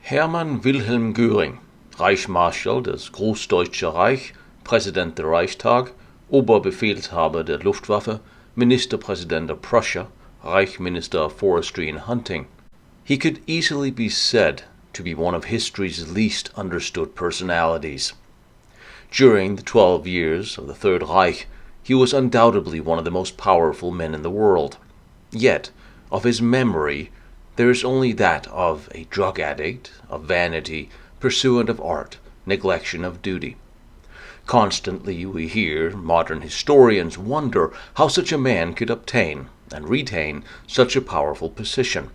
Hermann Wilhelm Goering, Reichsmarschall des Großdeutschen Reich, Präsident der Reichstag, Oberbefehlshaber der Luftwaffe, Ministerpräsident of Prussia, Reich Minister of Forestry and Hunting. He could easily be said to be one of history's least understood personalities. During the 12 years of the Third Reich, he was undoubtedly one of the most powerful men in the world. Yet, of his memory, there is only that of a drug addict, of vanity, pursuit of art, neglection of duty. Constantly we hear modern historians wonder how such a man could obtain and retain such a powerful position.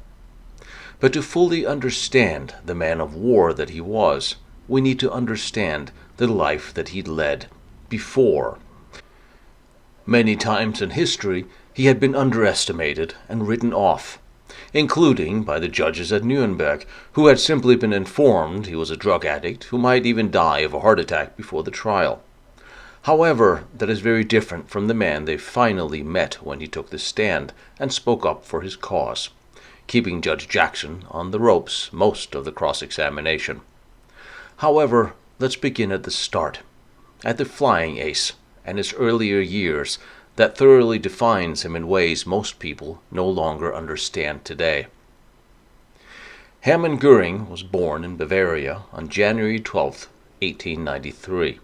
But to fully understand the man of war that he was, we need to understand the life that he led before. Many times in history he had been underestimated and written off, including by the judges at Nuremberg, who had simply been informed he was a drug addict who might even die of a heart attack before the trial. However, that is very different from the man they finally met when he took the stand and spoke up for his cause, keeping Judge Jackson on the ropes most of the cross-examination. However, let's begin at the start, at the flying ace and his earlier years that thoroughly defines him in ways most people no longer understand today. Hermann Goering was born in Bavaria on January 12, 1893.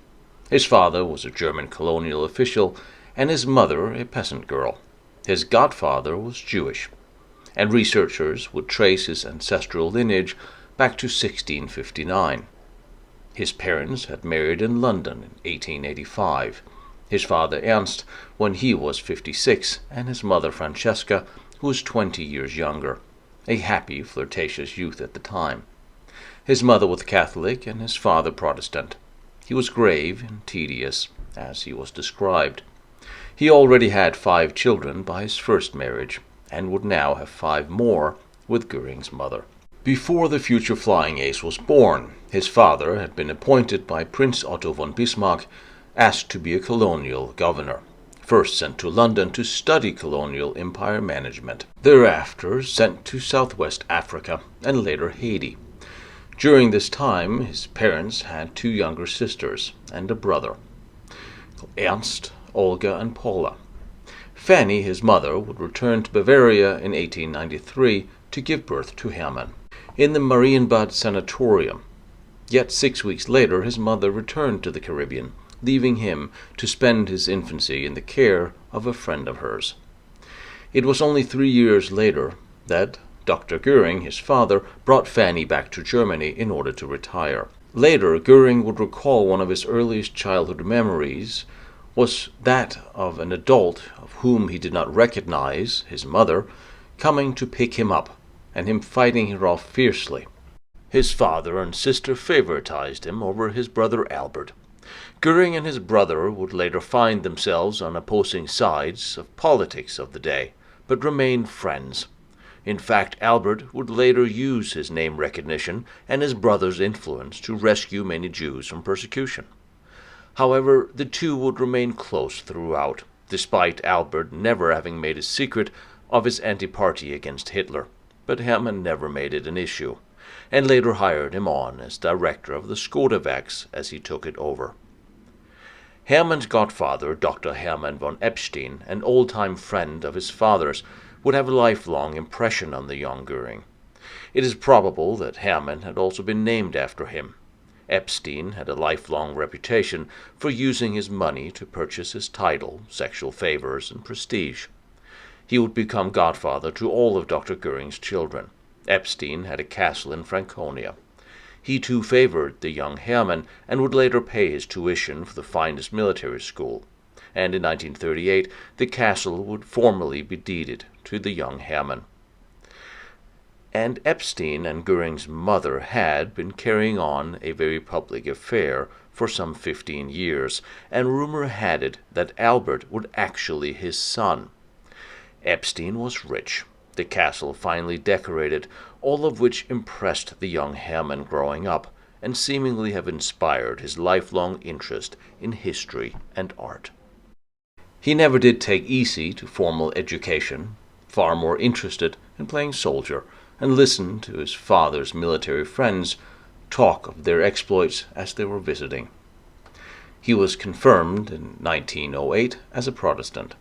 His father was a German colonial official and his mother a peasant girl. His godfather was Jewish, and researchers would trace his ancestral lineage back to 1659. His parents had married in London in 1885. His father Ernst when he was 56, and his mother Francesca, who was 20 years younger, a happy, flirtatious youth at the time. His mother was Catholic and his father Protestant. He was grave and tedious, as he was described. He already had 5 children by his first marriage, and would now have 5 more with Goering's mother. Before the future flying ace was born, his father had been appointed by Prince Otto von Bismarck, asked to be a colonial governor, first sent to London to study colonial empire management, thereafter sent to southwest Africa and later Haiti. During this time, his parents had 2 younger sisters and a brother, Ernst, Olga, and Paula. Fanny, his mother, would return to Bavaria in 1893 to give birth to Hermann in the Marienbad Sanatorium. Yet 6 weeks later, his mother returned to the Caribbean, leaving him to spend his infancy in the care of a friend of hers. It was only 3 years later that Dr. Goering, his father, brought Fanny back to Germany in order to retire. Later, Goering would recall one of his earliest childhood memories was that of an adult of whom he did not recognize, his mother, coming to pick him up and him fighting her off fiercely. His father and sister favoritized him over his brother Albert. Goering and his brother would later find themselves on opposing sides of politics of the day, but remained friends. In fact, Albert would later use his name recognition and his brother's influence to rescue many Jews from persecution. However, the two would remain close throughout, despite Albert never having made a secret of his antipathy against Hitler, but Hermann never made it an issue, and later hired him on as director of the Skoda Werks as he took it over. Hermann's godfather, Dr. Hermann von Epstein, an old-time friend of his father's, would have a lifelong impression on the young Goering. It is probable that Hermann had also been named after him. Epstein had a lifelong reputation for using his money to purchase his title, sexual favors, and prestige. He would become godfather to all of Dr. Goering's children. Epstein had a castle in Franconia. He too favored the young Hermann and would later pay his tuition for the finest military school, and in 1938 the castle would formally be deeded to the young Hermann. And Epstein and Goering's mother had been carrying on a very public affair for some 15 years, and rumor had it that Albert was actually his son. Epstein was rich, the castle finely decorated, all of which impressed the young Hermann growing up, and seemingly have inspired his lifelong interest in history and art. He never did take easy to formal education, far more interested in playing soldier and listened to his father's military friends talk of their exploits as they were visiting. He was confirmed in 1908 as a Protestant,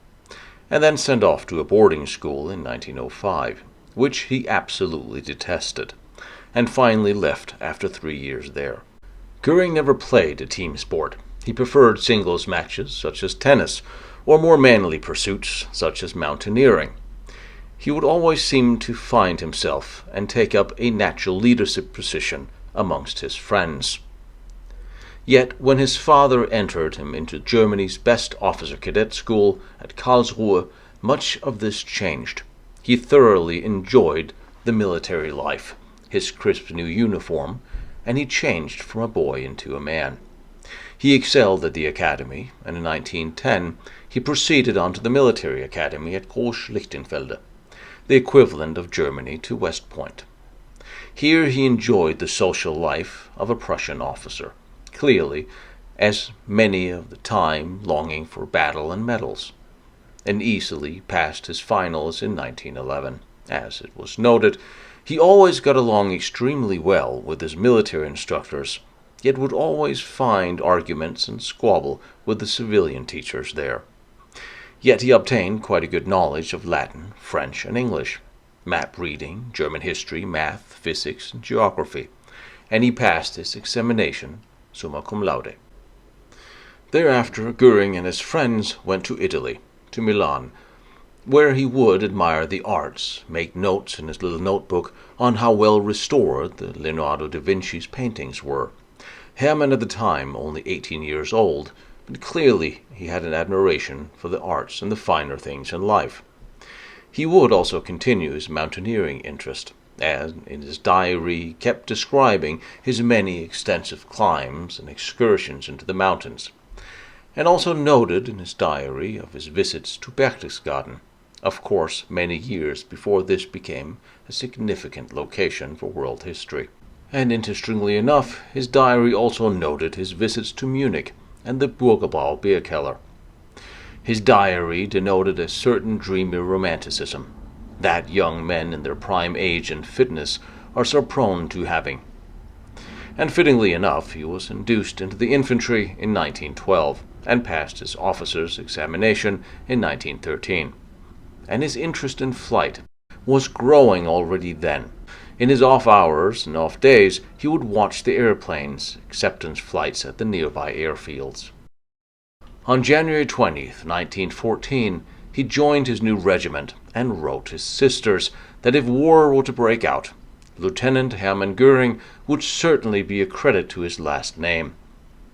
and then sent off to a boarding school in 1905, which he absolutely detested, and finally left after 3 years there. Goering never played a team sport. He preferred singles matches such as tennis, or more manly pursuits such as mountaineering. He would always seem to find himself and take up a natural leadership position amongst his friends. Yet when his father entered him into Germany's best officer cadet school at Karlsruhe, much of this changed. He thoroughly enjoyed the military life, his crisp new uniform, and he changed from a boy into a man. He excelled at the academy, and in 1910 he proceeded on to the military academy at Groß-Lichtenfelde, the equivalent of Germany to West Point. Here he enjoyed the social life of a Prussian officer, clearly, as many of the time longing for battle and medals, and easily passed his finals in 1911. As it was noted, he always got along extremely well with his military instructors, yet would always find arguments and squabble with the civilian teachers there. Yet he obtained quite a good knowledge of Latin, French, and English, map reading, German history, math, physics, and geography, and he passed his examination summa cum laude. Thereafter, Goering and his friends went to Italy, to Milan, where he would admire the arts, make notes in his little notebook on how well restored the Leonardo da Vinci's paintings were. Hermann at the time only 18 years old, but clearly he had an admiration for the arts and the finer things in life. He would also continue his mountaineering interest, and in his diary kept describing his many extensive climbs and excursions into the mountains, and also noted in his diary of his visits to Berchtesgaden, of course many years before this became a significant location for world history. And interestingly enough, his diary also noted his visits to Munich and the Burgerbau beer keller. His diary denoted a certain dreamy romanticism that young men in their prime age and fitness are so prone to having. And fittingly enough, he was induced into the infantry in 1912 and passed his officer's examination in 1913. And his interest in flight was growing already then. In his off hours and off days, he would watch the airplanes' acceptance flights at the nearby airfields. On January 20th, 1914, he joined his new regiment and wrote his sisters that if war were to break out, Lieutenant Hermann Goering would certainly be a credit to his last name.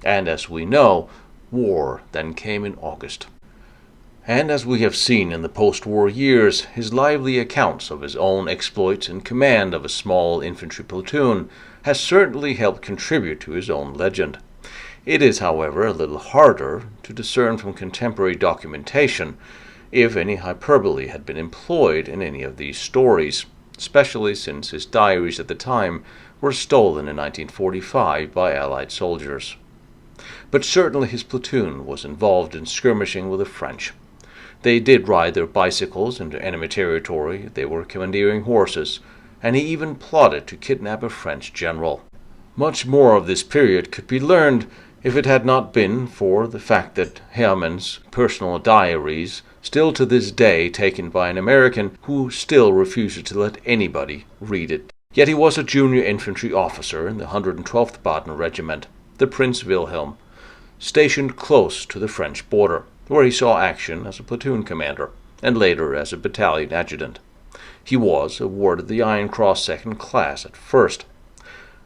And as we know, war then came in August. And as we have seen in the post-war years, his lively accounts of his own exploits in command of a small infantry platoon has certainly helped contribute to his own legend. It is, however, a little harder to discern from contemporary documentation if any hyperbole had been employed in any of these stories, especially since his diaries at the time were stolen in 1945 by Allied soldiers. But certainly his platoon was involved in skirmishing with the French. They did ride their bicycles into enemy territory, they were commandeering horses, and he even plotted to kidnap a French general. Much more of this period could be learned if it had not been for the fact that Hermann's personal diaries, still to this day taken by an American who still refuses to let anybody read it. Yet he was a junior infantry officer in the 112th Baden Regiment, the Prince Wilhelm, stationed close to the French border, where he saw action as a platoon commander, and later as a battalion adjutant. He was awarded the Iron Cross Second Class at first.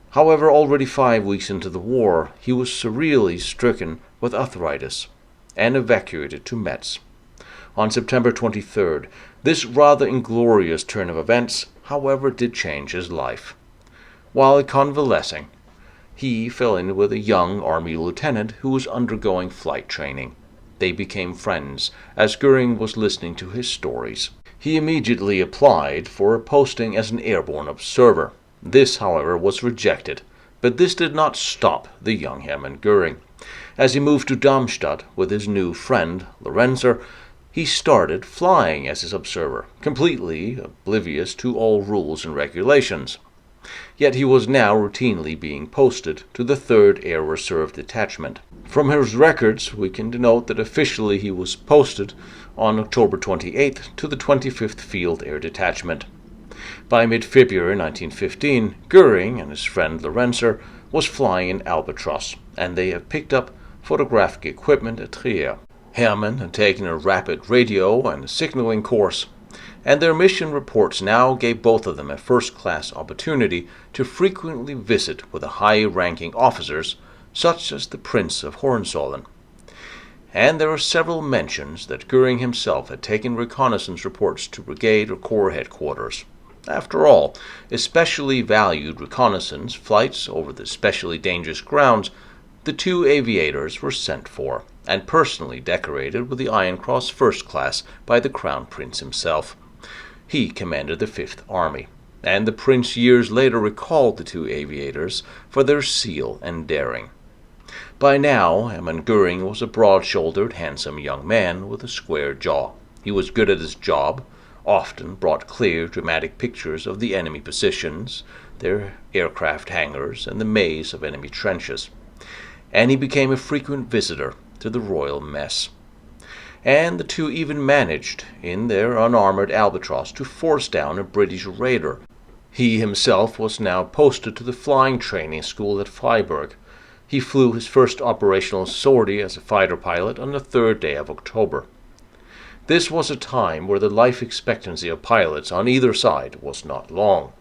However, already 5 weeks into the war, he was severely stricken with arthritis and evacuated to Metz. On September 23rd, this rather inglorious turn of events, however, did change his life. While convalescing, he fell in with a young army lieutenant who was undergoing flight training. They became friends as Goering was listening to his stories. He immediately applied for a posting as an airborne observer. This, however, was rejected, but this did not stop the young Hermann Goering. As he moved to Darmstadt with his new friend, Lorenzer, he started flying as his observer, completely oblivious to all rules and regulations. Yet he was now routinely being posted to the 3rd Air Reserve Detachment. From his records, we can denote that officially he was posted on October 28th to the 25th Field Air Detachment. By mid-February 1915, Goering and his friend Lorenzer was flying an Albatros, and they have picked up photographic equipment at Trier. Hermann had taken a rapid radio and signaling course, and their mission reports now gave both of them a first-class opportunity to frequently visit with the high-ranking officers, such as the Prince of Hohenzollern. And there are several mentions that Goering himself had taken reconnaissance reports to brigade or corps headquarters. After all, especially valued reconnaissance flights over the especially dangerous grounds, the 2 aviators were sent for, and personally decorated with the Iron Cross First Class by the Crown Prince himself. He commanded the 5th Army, and the Prince years later recalled the 2 aviators for their zeal and daring. By now, Hermann Goering was a broad-shouldered, handsome young man with a square jaw. He was good at his job, often brought clear, dramatic pictures of the enemy positions, their aircraft hangars, and the maze of enemy trenches. And he became a frequent visitor to the Royal Mess. And the 2 even managed, in their unarmored Albatros, to force down a British raider. He himself was now posted to the flying training school at Freiburg. He flew his first operational sortie as a fighter pilot on the 3rd day of October. This was a time where the life expectancy of pilots on either side was not long.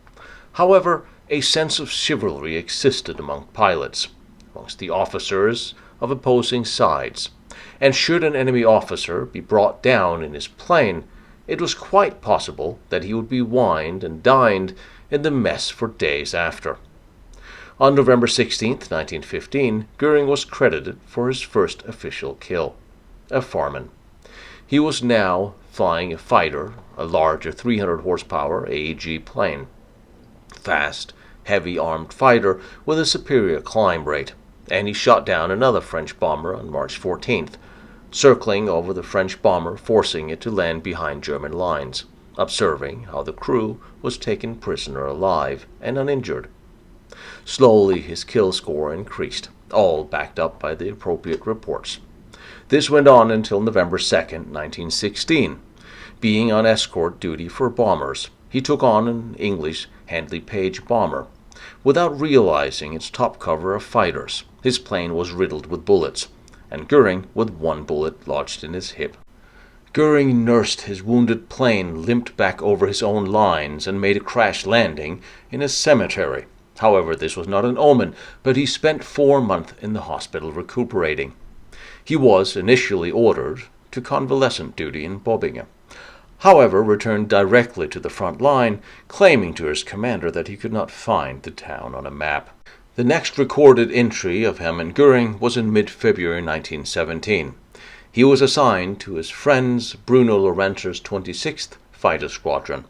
However, a sense of chivalry existed among pilots, amongst the officers of opposing sides, and should an enemy officer be brought down in his plane, it was quite possible that he would be wined and dined in the mess for days after. On November 16, 1915, Goering was credited for his first official kill, a Farman. He was now flying a fighter, a larger 300-horsepower AEG plane. Fast, heavy-armed fighter with a superior climb rate, and he shot down another French bomber on March 14th, circling over the French bomber, forcing it to land behind German lines, observing how the crew was taken prisoner alive and uninjured. Slowly his kill score increased, all backed up by the appropriate reports. This went on until November 2, 1916. Being on escort duty for bombers, he took on an English Handley Page bomber. Without realizing its top cover of fighters, his plane was riddled with bullets, and Goering with 1 bullet lodged in his hip. Goering nursed his wounded plane, limped back over his own lines, and made a crash landing in a cemetery. However, this was not an omen, but he spent 4 months in the hospital recuperating. He was initially ordered to convalescent duty in Bobigny, however returned directly to the front line, claiming to his commander that he could not find the town on a map. The next recorded entry of Hermann Goering was in mid-February 1917. He was assigned to his friend's Bruno Lorenzer's 26th Fighter Squadron.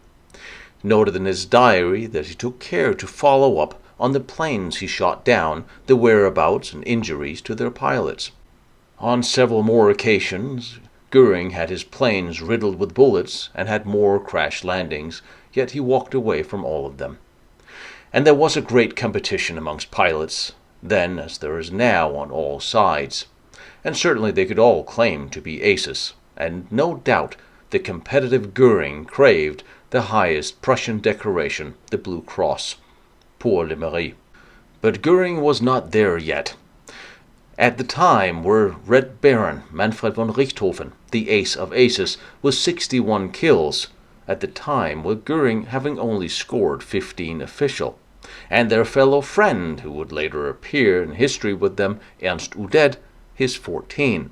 Noted in his diary that he took care to follow up on the planes he shot down, the whereabouts and injuries to their pilots. On several more occasions, Goering had his planes riddled with bullets and had more crash landings, yet he walked away from all of them. And there was a great competition amongst pilots, then as there is now on all sides. And certainly they could all claim to be aces, and no doubt the competitive Goering craved the highest Prussian decoration, the Blue Cross, pour le mérite. But Goering was not there yet. At the time were Red Baron Manfred von Richthofen, the ace of aces, with 61 kills, at the time with Goering having only scored 15 official, and their fellow friend, who would later appear in history with them, Ernst Udet, his 14.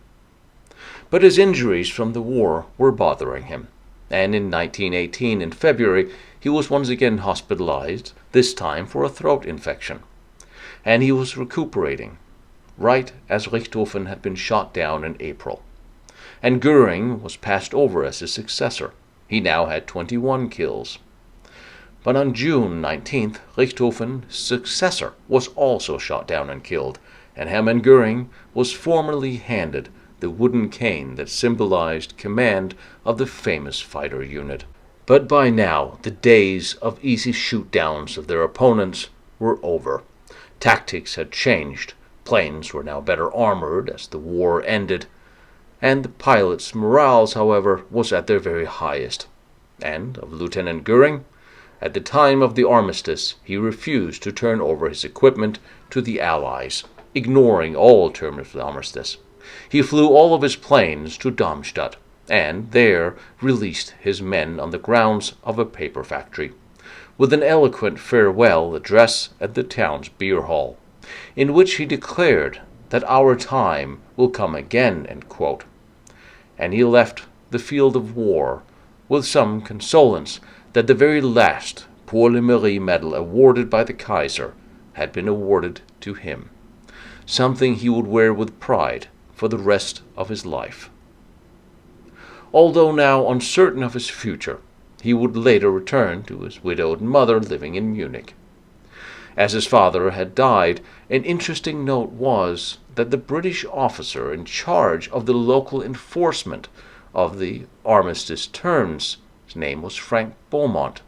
But his injuries from the war were bothering him, and in 1918, in February, he was once again hospitalized, this time for a throat infection, and he was recuperating, right as Richthofen had been shot down in April. And Goering was passed over as his successor. He now had 21 kills. But on June 19th, Richthofen's successor was also shot down and killed, and Hermann Goering was formally handed the wooden cane that symbolized command of the famous fighter unit. But by now, the days of easy shoot-downs of their opponents were over. Tactics had changed. Planes were now better armored as the war ended, and the pilots' morale, however, was at their very highest. And of Lieutenant Goering, at the time of the armistice, he refused to turn over his equipment to the Allies, ignoring all terms of the armistice. He flew all of his planes to Darmstadt, and there released his men on the grounds of a paper factory, with an eloquent farewell address at the town's beer hall, in which he declared that our time will come again, and he left the field of war with some consolence that the very last Pour le Mérite medal awarded by the Kaiser had been awarded to him, something he would wear with pride for the rest of his life. Although now uncertain of his future, he would later return to his widowed mother living in Munich. As his father had died, an interesting note was that the British officer in charge of the local enforcement of the armistice terms, his name was Frank Beaumont,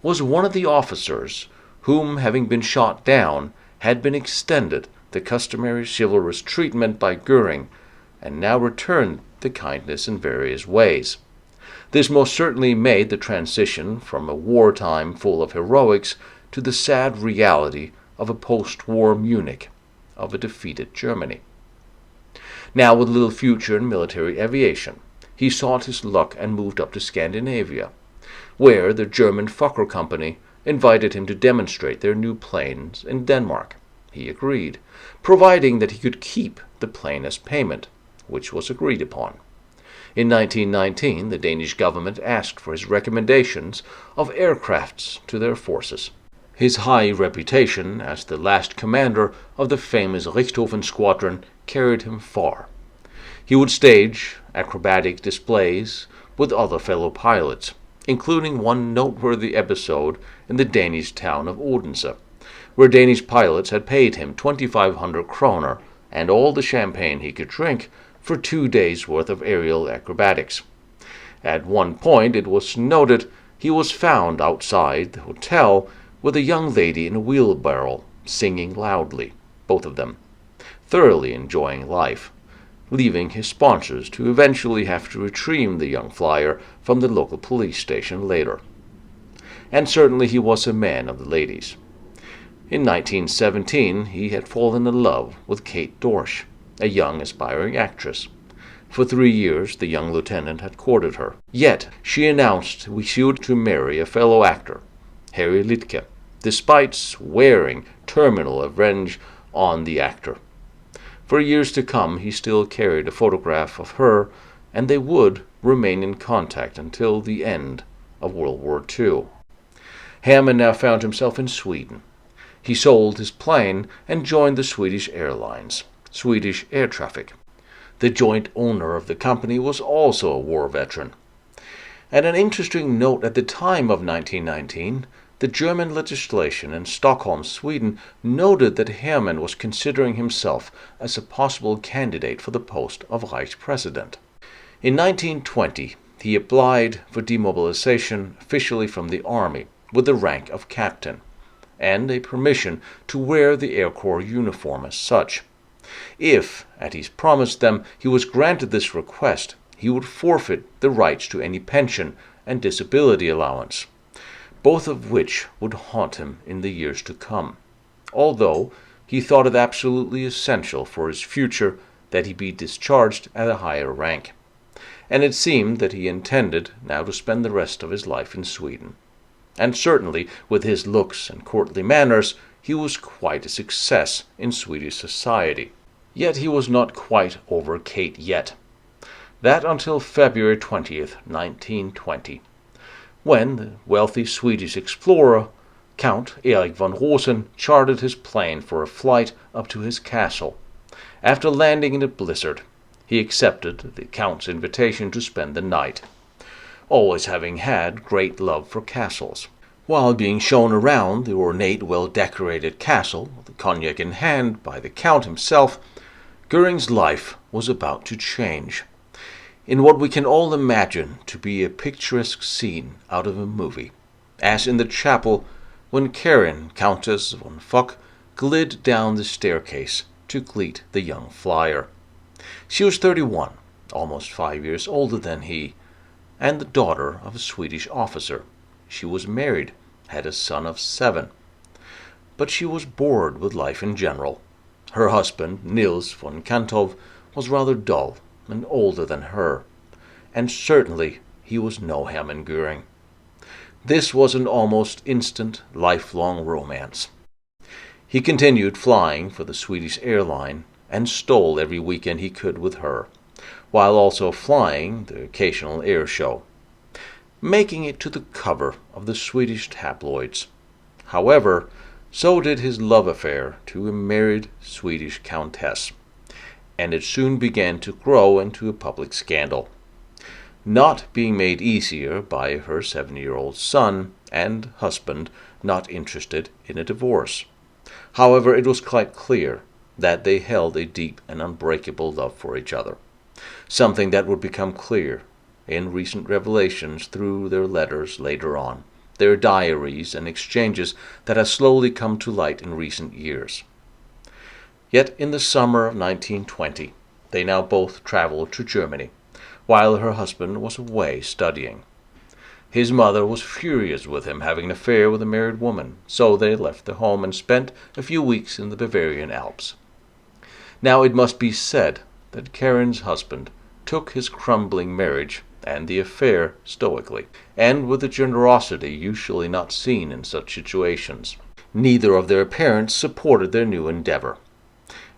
was one of the officers whom, having been shot down, had been extended the customary chivalrous treatment by Goering, and now returned the kindness in various ways. This most certainly made the transition from a wartime full of heroics to the sad reality of a post-war Munich, of a defeated Germany. Now, with little future in military aviation, he sought his luck and moved up to Scandinavia, where the German Fokker Company invited him to demonstrate their new planes in Denmark. He agreed, providing that he could keep the plane as payment, which was agreed upon. In 1919, the Danish government asked for his recommendations of aircrafts to their forces. His high reputation as the last commander of the famous Richthofen squadron carried him far. He would stage acrobatic displays with other fellow pilots, including one noteworthy episode in the Danish town of Odense, where Danish pilots had paid him 2,500 kroner and all the champagne he could drink for 2 days' worth of aerial acrobatics. At one point, it was noted, he was found outside the hotel with a young lady in a wheelbarrow, singing loudly, both of them, thoroughly enjoying life, leaving his sponsors to eventually have to retrieve the young flyer from the local police station later. And certainly he was a man of the ladies. In 1917, he had fallen in love with Kate Dorsch, a young aspiring actress. For 3 years, the young lieutenant had courted her. Yet, she announced she would to marry a fellow actor, Harry Liedtke, despite swearing terminal revenge on the actor. For years to come, he still carried a photograph of her, and they would remain in contact until the end of World War II. Hermann now found himself in Sweden. He sold his plane and joined the Swedish Airlines, Swedish Air Traffic. The joint owner of the company was also a war veteran. And an interesting note at the time of 1919, the German legislation in Stockholm, Sweden, noted that Hermann was considering himself as a possible candidate for the post of Reich president. In 1920, he applied for demobilization officially from the army with the rank of captain, and a permission to wear the Air Corps uniform as such. If, as he promised them, he was granted this request, he would forfeit the rights to any pension and disability allowance, both of which would haunt him in the years to come, although he thought it absolutely essential for his future that he be discharged at a higher rank. And it seemed that he intended now to spend the rest of his life in Sweden. And certainly, with his looks and courtly manners, he was quite a success in Swedish society. Yet he was not quite over Kate yet. That until February 20th, 1920. When the wealthy Swedish explorer, Count Erik von Rosen, chartered his plane for a flight up to his castle. After landing in a blizzard, he accepted the Count's invitation to spend the night, always having had great love for castles. While being shown around the ornate, well-decorated castle, the cognac in hand by the Count himself, Goering's life was about to change in what we can all imagine to be a picturesque scene out of a movie, as in the chapel when Karin, Countess von Fock, glid down the staircase to greet the young flyer. She was 31, almost 5 years older than he, and the daughter of a Swedish officer. She was married, had a son of 7. But she was bored with life in general. Her husband, Nils von Kantov, was rather dull and older than her, and certainly he was no Hermann Goering. This was an almost instant, lifelong romance. He continued flying for the Swedish airline and stole every weekend he could with her, while also flying the occasional air show, making it to the cover of the Swedish tabloids. However, so did his love affair to a married Swedish countess, and it soon began to grow into a public scandal, not being made easier by her 7-year-old son and husband not interested in a divorce. However, it was quite clear that they held a deep and unbreakable love for each other, something that would become clear in recent revelations through their letters later on, their diaries and exchanges that have slowly come to light in recent years. Yet in the summer of 1920, they now both traveled to Germany, while her husband was away studying. His mother was furious with him having an affair with a married woman, so they left the home and spent a few weeks in the Bavarian Alps. Now it must be said that Karin's husband took his crumbling marriage and the affair stoically, and with a generosity usually not seen in such situations. Neither of their parents supported their new endeavor,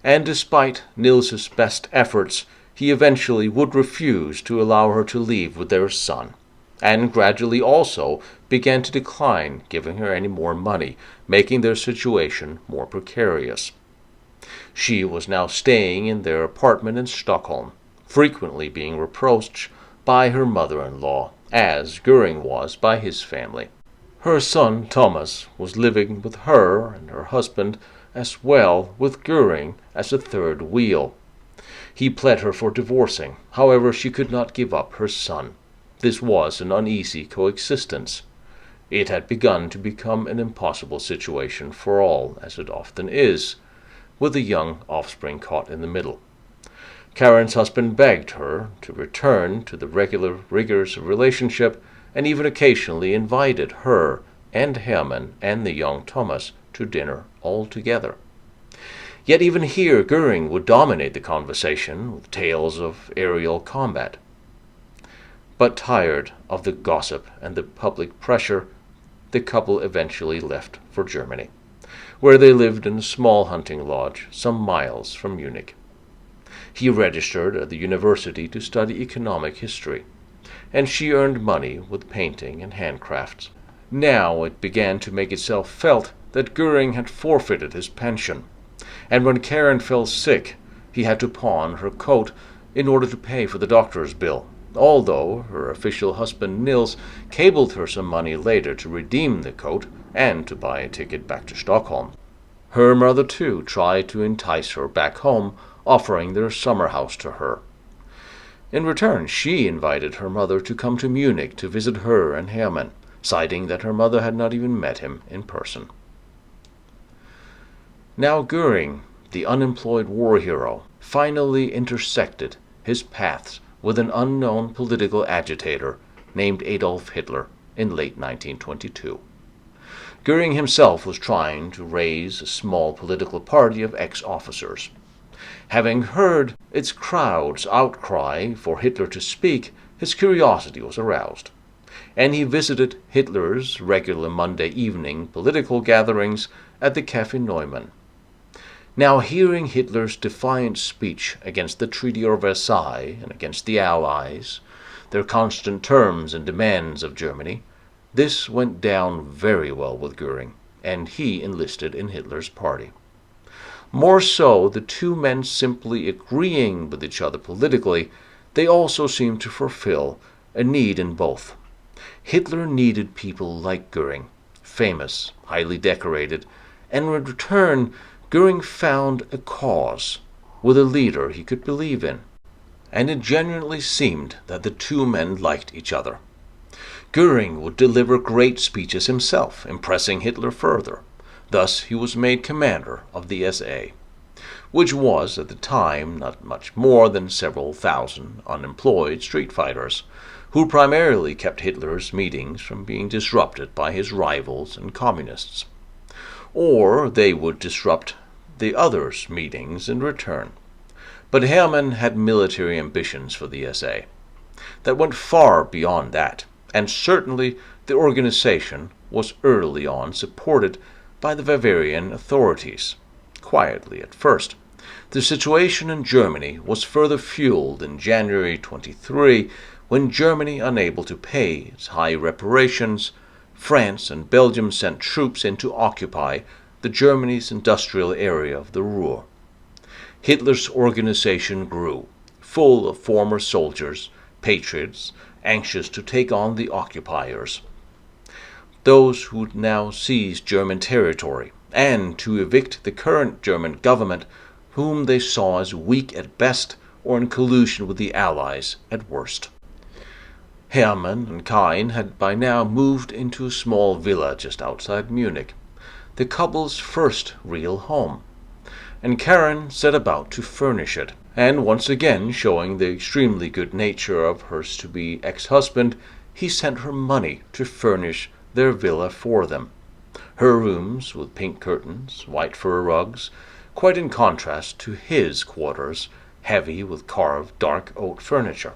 and despite Nils's best efforts, he eventually would refuse to allow her to leave with their son, and gradually also began to decline giving her any more money, making their situation more precarious. She was now staying in their apartment in Stockholm, frequently being reproached by her mother-in-law, as Goering was by his family. Her son Thomas was living with her and her husband, as well with Goering as a third wheel. He pled her for divorcing, however she could not give up her son. This was an uneasy coexistence. It had begun to become an impossible situation for all, as it often is, with a young offspring caught in the middle. Karin's husband begged her to return to the regular rigors of relationship, and even occasionally invited her and Hermann and the young Thomas to dinner all together. Yet even here Goering would dominate the conversation with tales of aerial combat. But tired of the gossip and the public pressure, the couple eventually left for Germany, where they lived in a small hunting lodge some miles from Munich. He registered at the university to study economic history, and she earned money with painting and handcrafts. Now it began to make itself felt that Goering had forfeited his pension, and when Karin fell sick, he had to pawn her coat in order to pay for the doctor's bill, although her official husband Nils cabled her some money later to redeem the coat and to buy a ticket back to Stockholm. Her mother, too, tried to entice her back home, offering their summer house to her. In return, she invited her mother to come to Munich to visit her and Hermann, citing that her mother had not even met him in person. Now Goering, the unemployed war hero, finally intersected his paths with an unknown political agitator named Adolf Hitler in late 1922. Goering himself was trying to raise a small political party of ex-officers. Having heard its crowd's outcry for Hitler to speak, his curiosity was aroused, and he visited Hitler's regular Monday evening political gatherings at the Café Neumann. Now, hearing Hitler's defiant speech against the Treaty of Versailles and against the Allies, their constant terms and demands of Germany, this went down very well with Goering, and he enlisted in Hitler's party. More so, the two men simply agreeing with each other politically, they also seemed to fulfill a need in both. Hitler needed people like Goering, famous, highly decorated, and in return, Goering found a cause, with a leader he could believe in, and it genuinely seemed that the two men liked each other. Goering would deliver great speeches himself, impressing Hitler further. Thus he was made commander of the SA, which was at the time not much more than several thousand unemployed street fighters, who primarily kept Hitler's meetings from being disrupted by his rivals and communists. Or they would disrupt the others' meetings in return. But Hermann had military ambitions for the SA that went far beyond that, and certainly the organization was early on supported by the Bavarian authorities, quietly at first. The situation in Germany was further fueled in January 23, when Germany, unable to pay its high reparations, France and Belgium sent troops in to occupy the Germany's industrial area of the Ruhr. Hitler's organization grew, full of former soldiers, patriots, anxious to take on the occupiers, those who would now seize German territory, and to evict the current German government, whom they saw as weak at best or in collusion with the Allies at worst. Hermann and Karin had by now moved into a small villa just outside Munich, the couple's first real home, and Karin set about to furnish it, and once again showing the extremely good nature of her to-be ex-husband, he sent her money to furnish their villa for them. Her rooms with pink curtains, white fur rugs, quite in contrast to his quarters, heavy with carved dark oak furniture.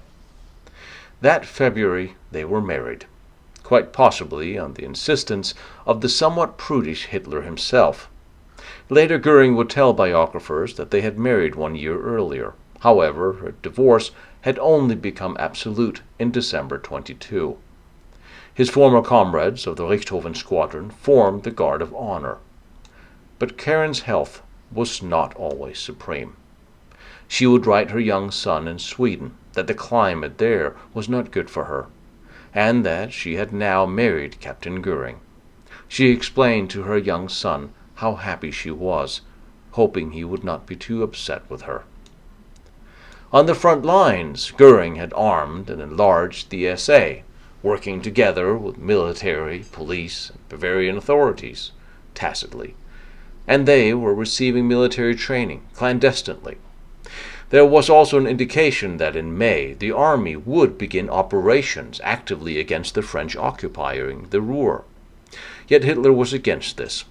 That February they were married, quite possibly on the insistence of the somewhat prudish Hitler himself. Later Goering would tell biographers that they had married 1 year earlier. However, her divorce had only become absolute in December 22. His former comrades of the Richthofen squadron formed the Guard of Honor. But Karin's health was not always supreme. She would write her young son in Sweden that the climate there was not good for her, and that she had now married Captain Goering. She explained to her young son how happy she was, hoping he would not be too upset with her. On the front lines, Goering had armed and enlarged the SA, working together with military, police, and Bavarian authorities, tacitly, and they were receiving military training clandestinely. There was also an indication that in May the army would begin operations actively against the French occupying the Ruhr. Yet Hitler was against this,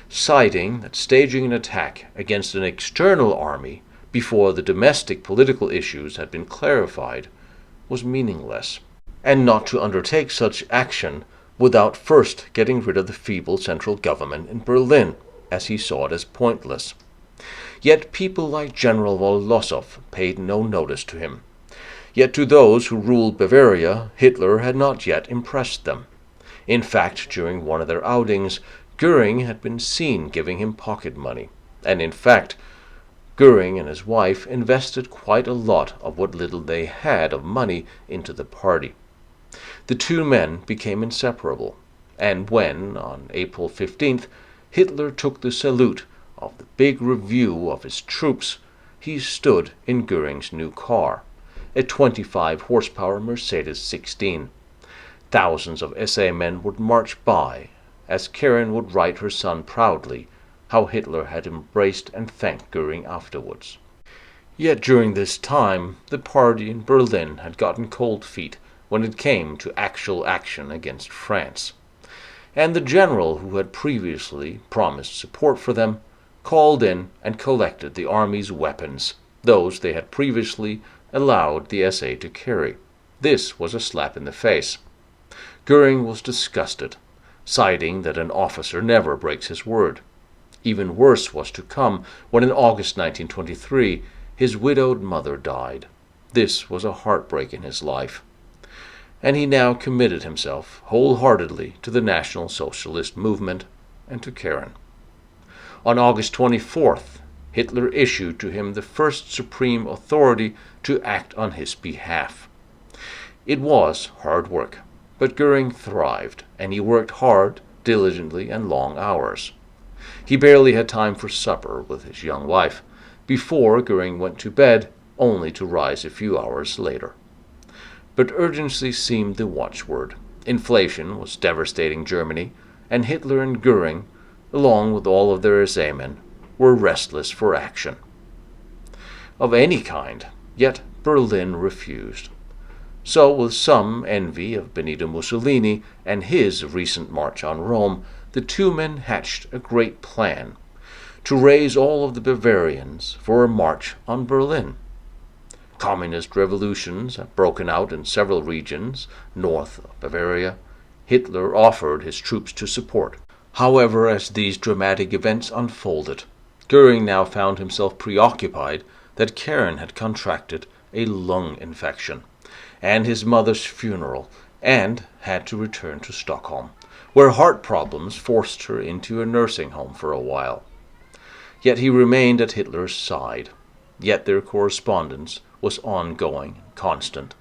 citing that staging an attack against an external army before the domestic political issues had been clarified was meaningless, and not to undertake such action without first getting rid of the feeble central government in Berlin, as he saw it as pointless. Yet people like General von Lossow paid no notice to him. Yet to those who ruled Bavaria, Hitler had not yet impressed them. In fact, during one of their outings, Goering had been seen giving him pocket money, and in fact, Goering and his wife invested quite a lot of what little they had of money into the party. The two men became inseparable, and when, on April 15th, Hitler took the salute of the big review of his troops, he stood in Goering's new car, a 25-horsepower Mercedes 16. Thousands of SA men would march by, as Karin would write her son proudly how Hitler had embraced and thanked Goering afterwards. Yet during this time, the party in Berlin had gotten cold feet when it came to actual action against France, and the general who had previously promised support for them called in and collected the army's weapons, those they had previously allowed the SA to carry. This was a slap in the face. Goering was disgusted, citing that an officer never breaks his word. Even worse was to come when in August 1923 his widowed mother died. This was a heartbreak in his life, and he now committed himself wholeheartedly to the National Socialist movement and to Karin. On August 24th, Hitler issued to him the first supreme authority to act on his behalf. It was hard work, but Goering thrived, and he worked hard, diligently, and long hours. He barely had time for supper with his young wife, before Goering went to bed, only to rise a few hours later. But urgency seemed the watchword. Inflation was devastating Germany, and Hitler and Goering, along with all of their assaymen, were restless for action of any kind, yet Berlin refused. So, with some envy of Benito Mussolini and his recent march on Rome, the two men hatched a great plan to raise all of the Bavarians for a march on Berlin. Communist revolutions have broken out in several regions north of Bavaria. Hitler offered his troops to support. However, as these dramatic events unfolded, Goering now found himself preoccupied that Karen had contracted a lung infection, and his mother's funeral, and had to return to Stockholm, where heart problems forced her into a nursing home for a while. Yet he remained at Hitler's side. Yet their correspondence was ongoing and constant,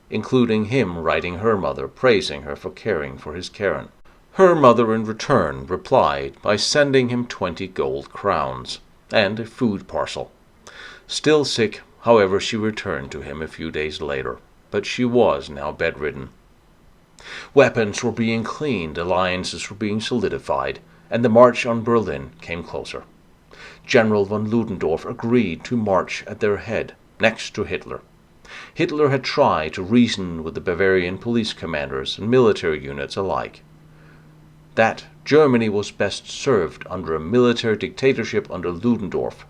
including him writing her mother praising her for caring for his Karen. Her mother in return replied by sending him 20 gold crowns and a food parcel. Still sick, however, she returned to him a few days later, but she was now bedridden. Weapons were being cleaned, alliances were being solidified, and the march on Berlin came closer. General von Ludendorff agreed to march at their head, next to Hitler. Hitler had tried to reason with the Bavarian police commanders and military units alike that Germany was best served under a military dictatorship under Ludendorff.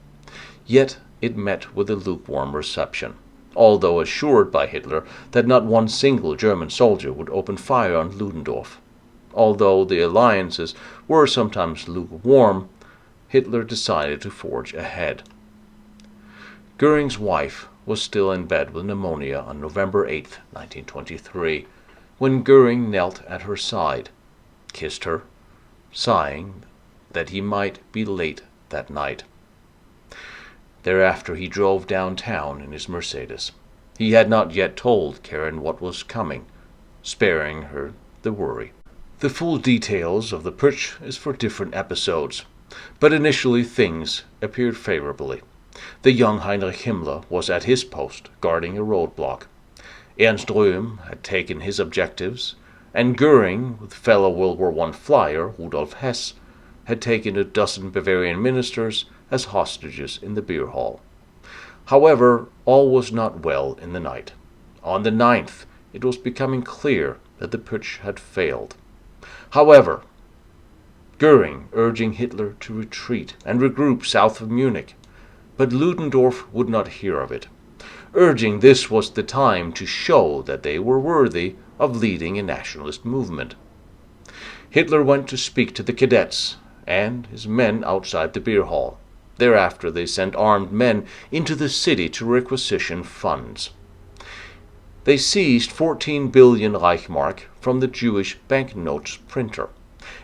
Yet it met with a lukewarm reception, although assured by Hitler that not one single German soldier would open fire on Ludendorff. Although the alliances were sometimes lukewarm, Hitler decided to forge ahead. Goering's wife was still in bed with pneumonia on November 8, 1923, when Goering knelt at her side, kissed her, sighing that he might be late that night. Thereafter he drove downtown in his Mercedes. He had not yet told Karen what was coming, sparing her the worry. The full details of the putsch is for different episodes, but initially things appeared favorably. The young Heinrich Himmler was at his post, guarding a roadblock. Ernst Röhm had taken his objectives, and Goering, with fellow World War I flyer Rudolf Hess, had taken a dozen Bavarian ministers as hostages in the beer hall. However, all was not well in the night. On the 9th, it was becoming clear that the putsch had failed. However, Goering urging Hitler to retreat and regroup south of Munich, but Ludendorff would not hear of it, urging this was the time to show that they were worthy of leading a nationalist movement. Hitler went to speak to the cadets and his men outside the beer hall. Thereafter they sent armed men into the city to requisition funds. They seized 14 billion Reichmark from the Jewish banknotes printer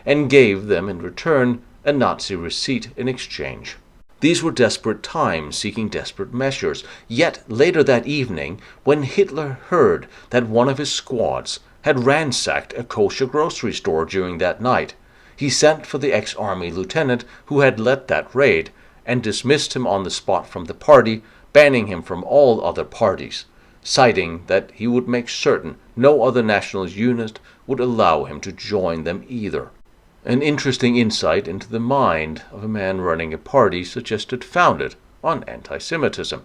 and gave them in return a Nazi receipt in exchange. These were desperate times seeking desperate measures. Yet later that evening, when Hitler heard that one of his squads had ransacked a kosher grocery store during that night, he sent for the ex-army lieutenant who had led that raid and dismissed him on the spot from the party, banning him from all other parties, citing that he would make certain no other nationalist unit would allow him to join them either. An interesting insight into the mind of a man running a party suggested founded on anti-Semitism.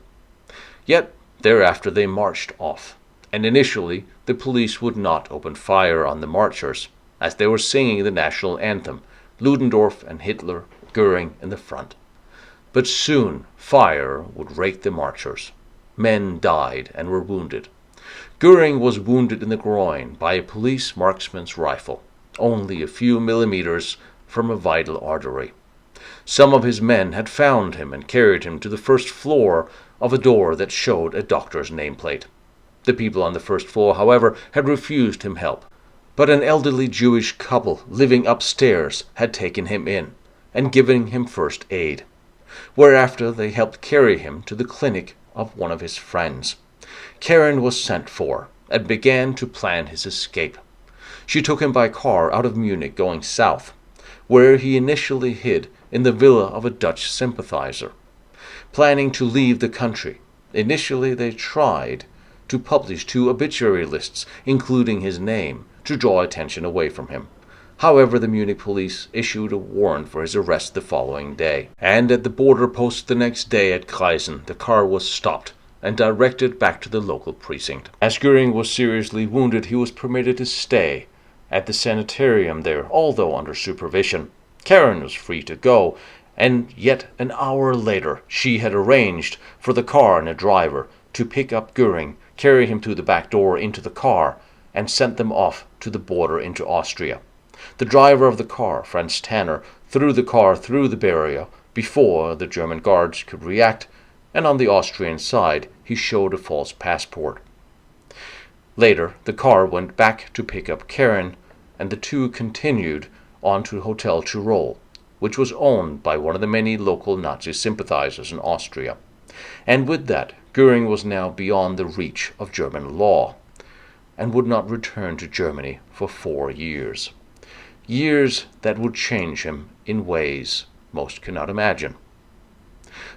Yet thereafter they marched off, and initially the police would not open fire on the marchers, as they were singing the national anthem, Ludendorff and Hitler, Goering in the front. But soon fire would rake the marchers. Men died and were wounded. Goering was wounded in the groin by a police marksman's rifle, only a few millimeters from a vital artery. Some of his men had found him and carried him to the first floor of a door that showed a doctor's nameplate. The people on the first floor, however, had refused him help, but an elderly Jewish couple living upstairs had taken him in and given him first aid, whereafter they helped carry him to the clinic of one of his friends. Karen was sent for and began to plan his escape. She took him by car out of Munich going south, where he initially hid in the villa of a Dutch sympathizer. planning to leave the country. Initially, they tried to publish 2 obituary lists, including his name, to draw attention away from him. However, the Munich police issued a warrant for his arrest the following day, and at the border post the next day at Kreisen, the car was stopped and directed back to the local precinct. As Goering was seriously wounded, he was permitted to stay at the sanitarium there, although under supervision. Karen was free to go, and yet an hour later she had arranged for the car and a driver to pick up Goering, carry him to the back door into the car, and sent them off to the border into Austria. The driver of the car, Franz Tanner, threw the car through the barrier before the German guards could react, and on the Austrian side he showed a false passport. Later, the car went back to pick up Karen, and the 2 continued on to Hotel Tyrol, which was owned by one of the many local Nazi sympathizers in Austria. And with that, Goering was now beyond the reach of German law, and would not return to Germany for 4 years. Years that would change him in ways most cannot imagine.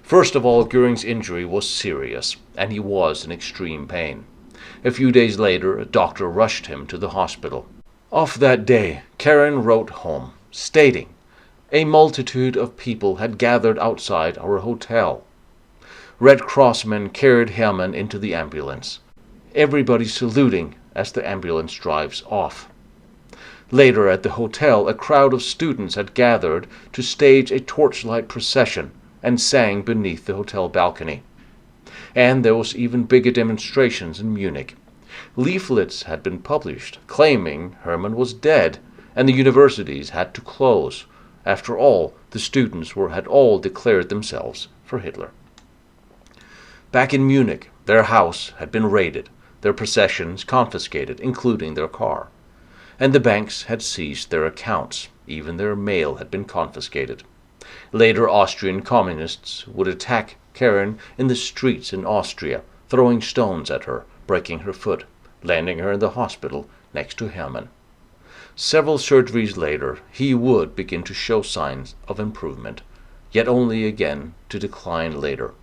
First of all, Goering's injury was serious, and he was in extreme pain. A few days later, a doctor rushed him to the hospital. Of that day, Karen wrote home, stating, "A multitude of people had gathered outside our hotel. Red Cross men carried Hermann into the ambulance, everybody saluting as the ambulance drives off. Later at the hotel, a crowd of students had gathered to stage a torchlight procession and sang beneath the hotel balcony. And there was even bigger demonstrations in Munich. Leaflets had been published claiming Hermann was dead, and the universities had to close. After all, the students had all declared themselves for Hitler." Back in Munich, their house had been raided, their possessions confiscated, including their car. And the banks had seized their accounts. Even their mail had been confiscated. Later, Austrian communists would attack Karen in the streets in Austria, throwing stones at her, breaking her foot, landing her in the hospital next to Hermann. Several surgeries later, he would begin to show signs of improvement, yet only again to decline later.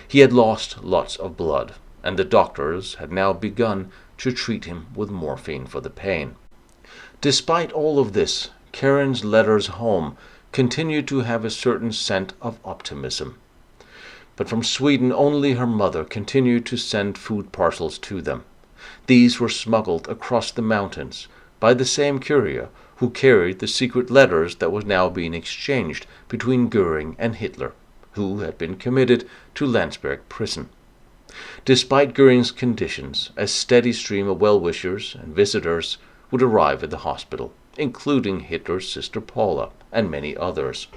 He had lost lots of blood, and the doctors had now begun to treat him with morphine for the pain. Despite all of this, Karen's letters home continued to have a certain scent of optimism. But from Sweden only her mother continued to send food parcels to them. These were smuggled across the mountains by the same courier who carried the secret letters that was now being exchanged between Goering and Hitler, who had been committed to Landsberg prison. Despite Goering's conditions, a steady stream of well-wishers and visitors would arrive at the hospital, including Hitler's sister Paula and many others.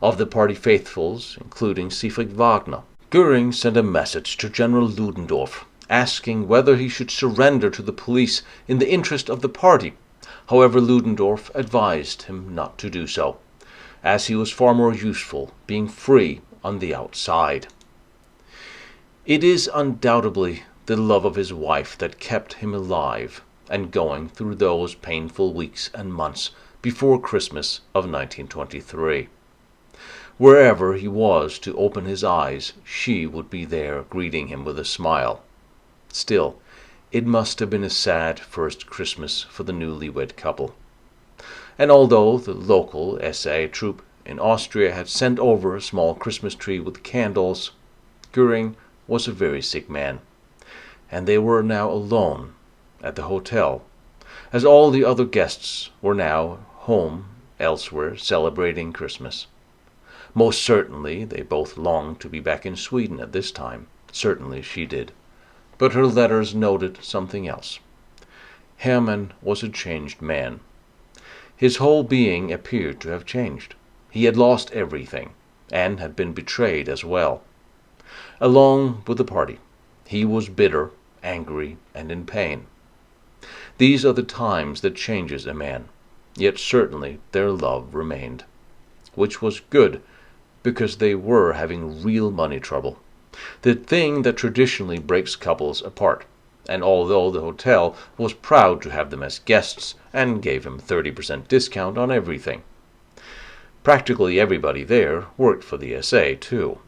Of the party faithfuls, including Siegfried Wagner, Goering sent a message to General Ludendorff, asking whether he should surrender to the police in the interest of the party. However, Ludendorff advised him not to do so, as he was far more useful being free on the outside. It is undoubtedly the love of his wife that kept him alive and going through those painful weeks and months before Christmas of 1923. Wherever he was to open his eyes, she would be there greeting him with a smile. Still, it must have been a sad first Christmas for the newlywed couple. And although the local SA troop in Austria had sent over a small Christmas tree with candles, Goering was a very sick man, and they were now alone at the hotel, as all the other guests were now home elsewhere celebrating Christmas. Most certainly they both longed to be back in Sweden at this time. Certainly she did. But her letters noted something else. Hermann was a changed man. His whole being appeared to have changed. He had lost everything, and had been betrayed as well. Along with the party, he was bitter, angry, and in pain. These are the times that changes a man, yet certainly their love remained, which was good, because they were having real money trouble, the thing that traditionally breaks couples apart, and although the hotel was proud to have them as guests and gave him 30% discount on everything. Practically everybody there worked for the SA too.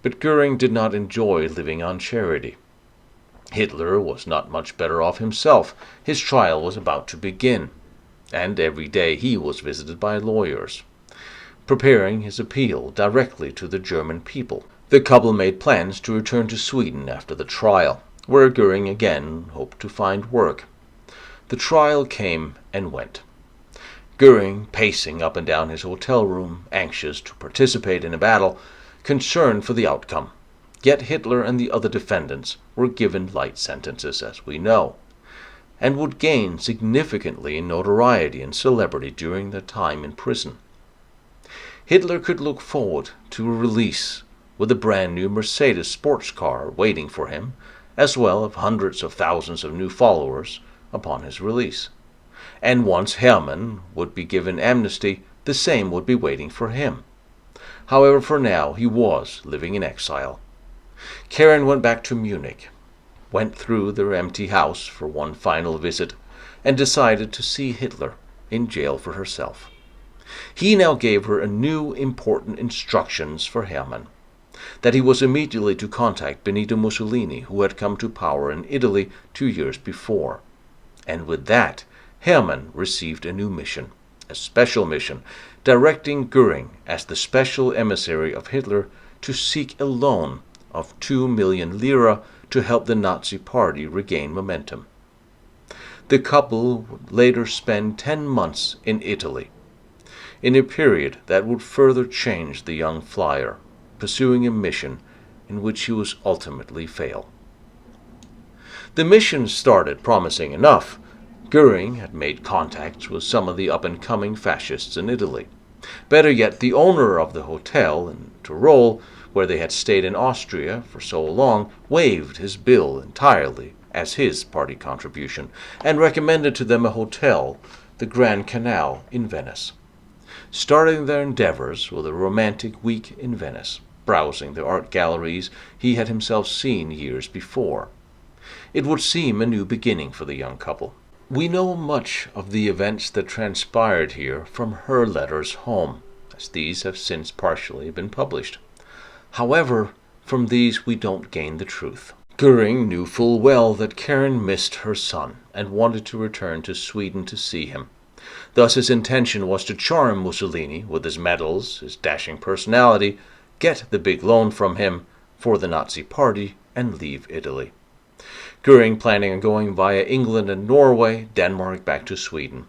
But Goering did not enjoy living on charity. Hitler was not much better off himself. His trial was about to begin, and every day he was visited by lawyers, preparing his appeal directly to the German people. The couple made plans to return to Sweden after the trial, where Goering again hoped to find work. The trial came and went. Goering, pacing up and down his hotel room, anxious to participate in a battle, concerned for the outcome. Yet Hitler and the other defendants were given light sentences, as we know, and would gain significantly in notoriety and celebrity during their time in prison. Hitler could look forward to a release with a brand new Mercedes sports car waiting for him, as well as hundreds of thousands of new followers upon his release. And once Hermann would be given amnesty, the same would be waiting for him. However, for now he was living in exile. Karen went back to Munich, went through their empty house for one final visit, and decided to see Hitler in jail for herself. He now gave her a new important instructions for Hermann, that he was immediately to contact Benito Mussolini, who had come to power in Italy 2 years before. And with that, Hermann received a new mission, a special mission, directing Goering as the special emissary of Hitler to seek a loan of 2 million lira to help the Nazi Party regain momentum. The couple would later spend 10 months in Italy, in a period that would further change the young flyer, pursuing a mission in which he was ultimately fail. The mission started promising enough. Goering had made contacts with some of the up-and-coming fascists in Italy. Better yet, the owner of the hotel in Tyrol, where they had stayed in Austria for so long, waived his bill entirely as his party contribution, and recommended to them a hotel, the Grand Canal in Venice. Starting their endeavors with a romantic week in Venice, browsing the art galleries he had himself seen years before. It would seem a new beginning for the young couple. We know much of the events that transpired here from her letters home, as these have since partially been published. However, from these we don't gain the truth. Goering knew full well that Karen missed her son and wanted to return to Sweden to see him. Thus his intention was to charm Mussolini with his medals, his dashing personality, get the big loan from him for the Nazi Party, and leave Italy. Goering planning on going via England and Norway, Denmark back to Sweden.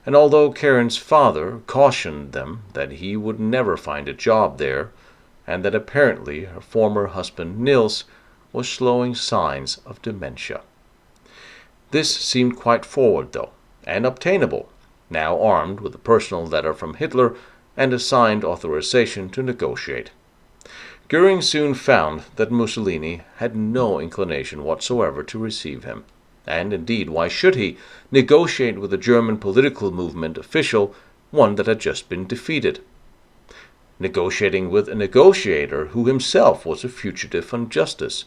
And although Karen's father cautioned them that he would never find a job there, and that apparently her former husband Nils was showing signs of dementia. This seemed quite forward, though, and obtainable, now armed with a personal letter from Hitler and a signed authorization to negotiate. Goering soon found that Mussolini had no inclination whatsoever to receive him, and indeed, why should he negotiate with a German political movement official, one that had just been defeated? Negotiating with a negotiator who himself was a fugitive from justice,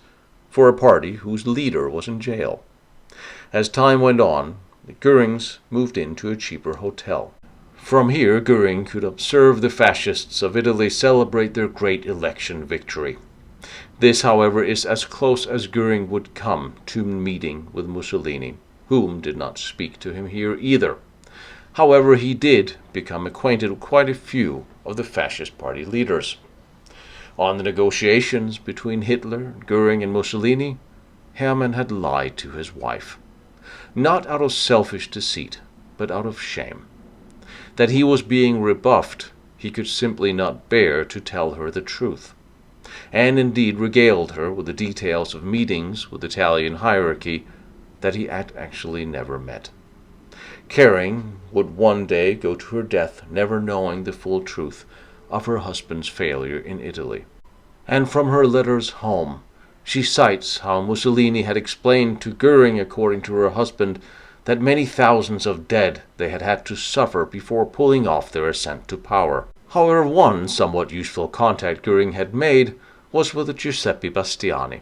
for a party whose leader was in jail. As time went on, the Goerings moved into a cheaper hotel. From here, Goering could observe the fascists of Italy celebrate their great election victory. This, however, is as close as Goering would come to meeting with Mussolini, whom did not speak to him here either. However, he did become acquainted with quite a few of the fascist party leaders. On the negotiations between Hitler, Goering, and Mussolini, Hermann had lied to his wife. Not out of selfish deceit, but out of shame. That he was being rebuffed, he could simply not bear to tell her the truth, and indeed regaled her with the details of meetings with Italian hierarchy that he had actually never met. Goering would one day go to her death never knowing the full truth of her husband's failure in Italy. And from her letters home, she cites how Mussolini had explained to Goering, according to her husband, that many thousands of dead they had had to suffer before pulling off their ascent to power. However, one somewhat useful contact Goering had made was with Giuseppe Bastiani.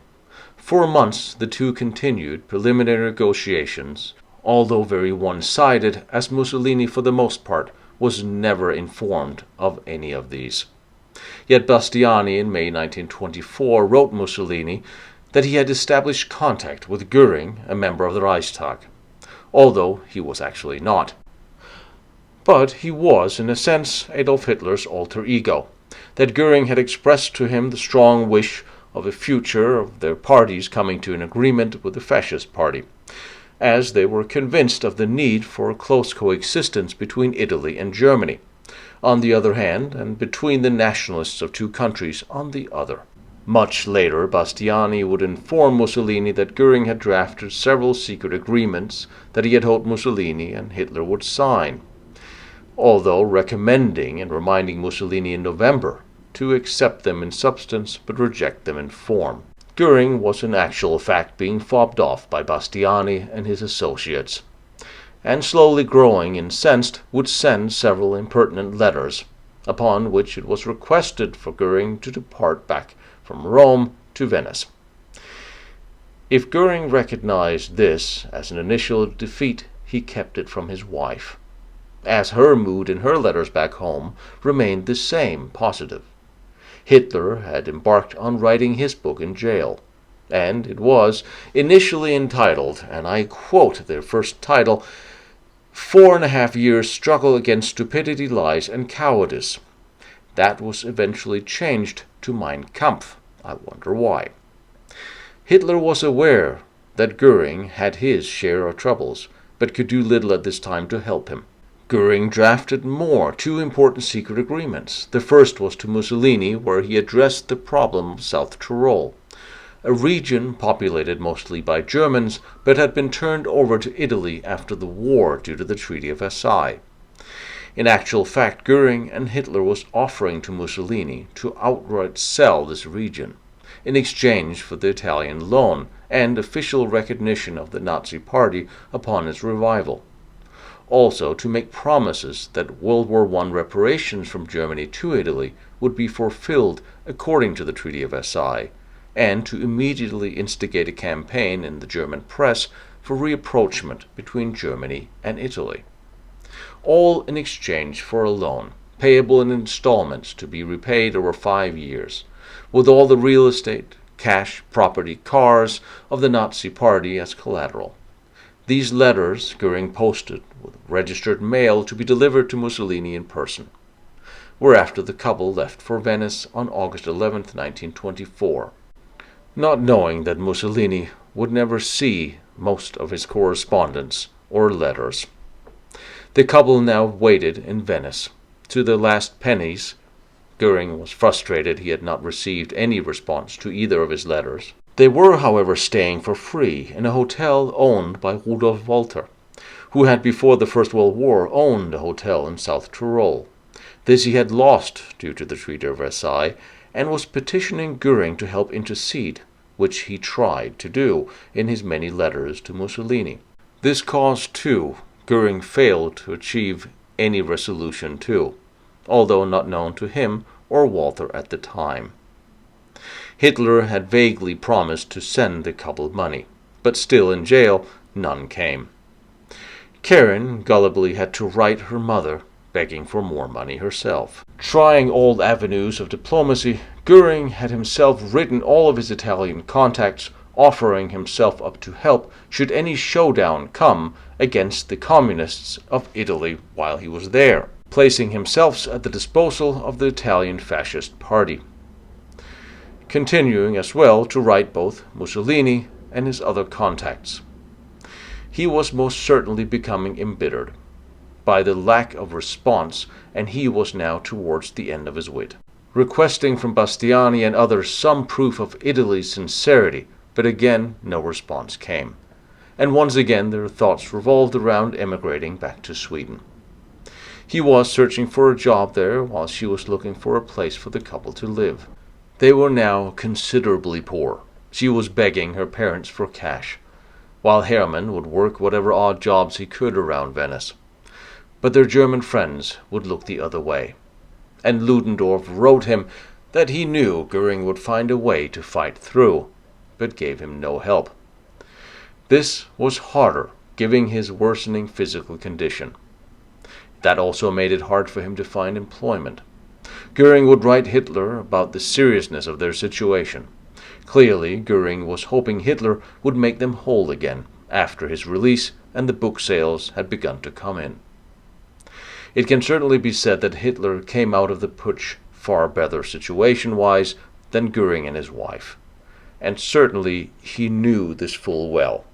For months the two continued preliminary negotiations, although very one-sided, as Mussolini for the most part was never informed of any of these. Yet Bastiani in May 1924 wrote Mussolini that he had established contact with Goering, a member of the Reichstag, although he was actually not. But he was, in a sense, Adolf Hitler's alter ego, that Goering had expressed to him the strong wish of a future of their parties coming to an agreement with the Fascist Party, as they were convinced of the need for a close coexistence between Italy and Germany, on the other hand, and between the nationalists of two countries on the other. Much later, Bastiani would inform Mussolini that Goering had drafted several secret agreements that he had hoped Mussolini and Hitler would sign, although recommending and reminding Mussolini in November to accept them in substance but reject them in form. Goering was in actual fact being fobbed off by Bastiani and his associates, and slowly growing incensed would send several impertinent letters, upon which it was requested for Goering to depart back from Rome to Venice. If Goering recognized this as an initial defeat, he kept it from his wife, as her mood in her letters back home remained the same, positive. Hitler had embarked on writing his book in jail, and it was initially entitled, and I quote their first title, 4.5 years struggle against stupidity, lies, and cowardice. That was eventually changed to Mein Kampf. I wonder why. Hitler was aware that Goering had his share of troubles, but could do little at this time to help him. Goering drafted two important secret agreements. The first was to Mussolini, where he addressed the problem of South Tyrol, a region populated mostly by Germans, but had been turned over to Italy after the war due to the Treaty of Versailles. In actual fact, Goering and Hitler was offering to Mussolini to outright sell this region, in exchange for the Italian loan and official recognition of the Nazi Party upon its revival. Also to make promises that World War I reparations from Germany to Italy would be fulfilled according to the Treaty of Versailles, and to immediately instigate a campaign in the German press for rapprochement between Germany and Italy. All in exchange for a loan, payable in installments to be repaid over 5 years, with all the real estate, cash, property, cars of the Nazi Party as collateral. These letters Goering posted with registered mail to be delivered to Mussolini in person, whereafter the couple left for Venice on August 11, 1924, not knowing that Mussolini would never see most of his correspondence or letters. The couple now waited in Venice. To the last pennies, Goering was frustrated he had not received any response to either of his letters. They were, however, staying for free in a hotel owned by Rudolf Walter, who had before the First World War owned a hotel in South Tyrol. This he had lost due to the Treaty of Versailles, and was petitioning Goering to help intercede, which he tried to do in his many letters to Mussolini. This cause, too, Goering failed to achieve any resolution to, although not known to him or Walter at the time. Hitler had vaguely promised to send the couple money, but still in jail none came. Karen gullibly had to write her mother, begging for more money herself. Trying all avenues of diplomacy, Goering had himself written all of his Italian contacts, offering himself up to help should any showdown come against the communists of Italy while he was there, placing himself at the disposal of the Italian Fascist Party, continuing as well to write both Mussolini and his other contacts. He was most certainly becoming embittered by the lack of response, and he was now towards the end of his wit, requesting from Bastiani and others some proof of Italy's sincerity, but again no response came, and once again their thoughts revolved around emigrating back to Sweden. He was searching for a job there, while she was looking for a place for the couple to live. They were now considerably poor. She was begging her parents for cash, while Hermann would work whatever odd jobs he could around Venice. But their German friends would look the other way, and Ludendorff wrote him that he knew Goering would find a way to fight through, but gave him no help. This was harder, given his worsening physical condition. That also made it hard for him to find employment. Goering would write Hitler about the seriousness of their situation. Clearly, Goering was hoping Hitler would make them whole again after his release and the book sales had begun to come in. It can certainly be said that Hitler came out of the putsch far better situation-wise than Goering and his wife. And certainly he knew this full well.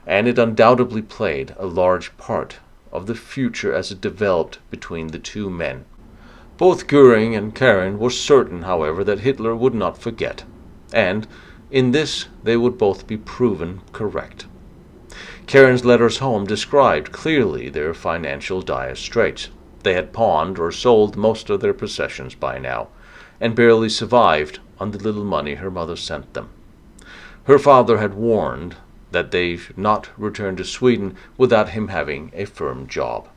And it undoubtedly played a large part of the future as it developed between the two men. Both Goering and Karin were certain, however, that Hitler would not forget, and in this they would both be proven correct. Karin's letters home described clearly their financial dire straits. They had pawned or sold most of their possessions by now, and barely survived on the little money her mother sent them. Her father had warned that they should not return to Sweden without him having a firm job,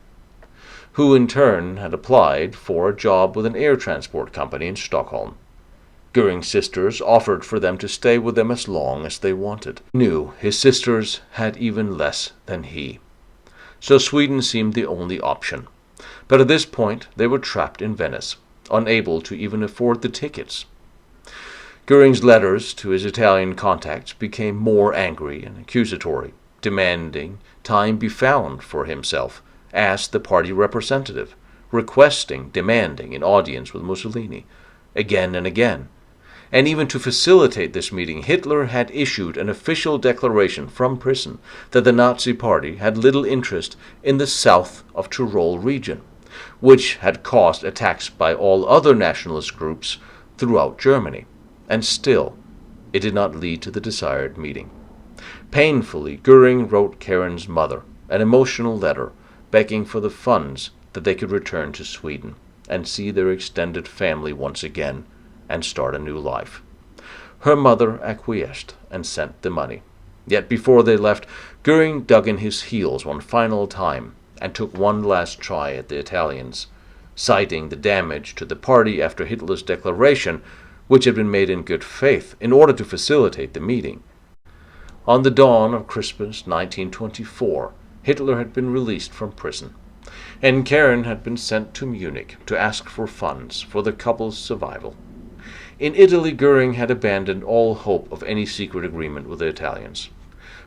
who in turn had applied for a job with an air transport company in Stockholm. Goering's sisters offered for them to stay with them as long as they wanted. He knew his sisters had even less than he, so Sweden seemed the only option. But at this point they were trapped in Venice, unable to even afford the tickets. Goering's letters to his Italian contacts became more angry and accusatory, demanding time be found for himself as the party representative, demanding an audience with Mussolini, again and again. And even to facilitate this meeting, Hitler had issued an official declaration from prison that the Nazi Party had little interest in the south of Tyrol region, which had caused attacks by all other nationalist groups throughout Germany. And still, it did not lead to the desired meeting. Painfully, Goering wrote Karin's mother an emotional letter begging for the funds that they could return to Sweden and see their extended family once again and start a new life. Her mother acquiesced and sent the money. Yet before they left, Goering dug in his heels one final time and took one last try at the Italians, citing the damage to the party after Hitler's declaration, which had been made in good faith in order to facilitate the meeting. On the dawn of Christmas 1924, Hitler had been released from prison, and Karin had been sent to Munich to ask for funds for the couple's survival. In Italy, Goering had abandoned all hope of any secret agreement with the Italians.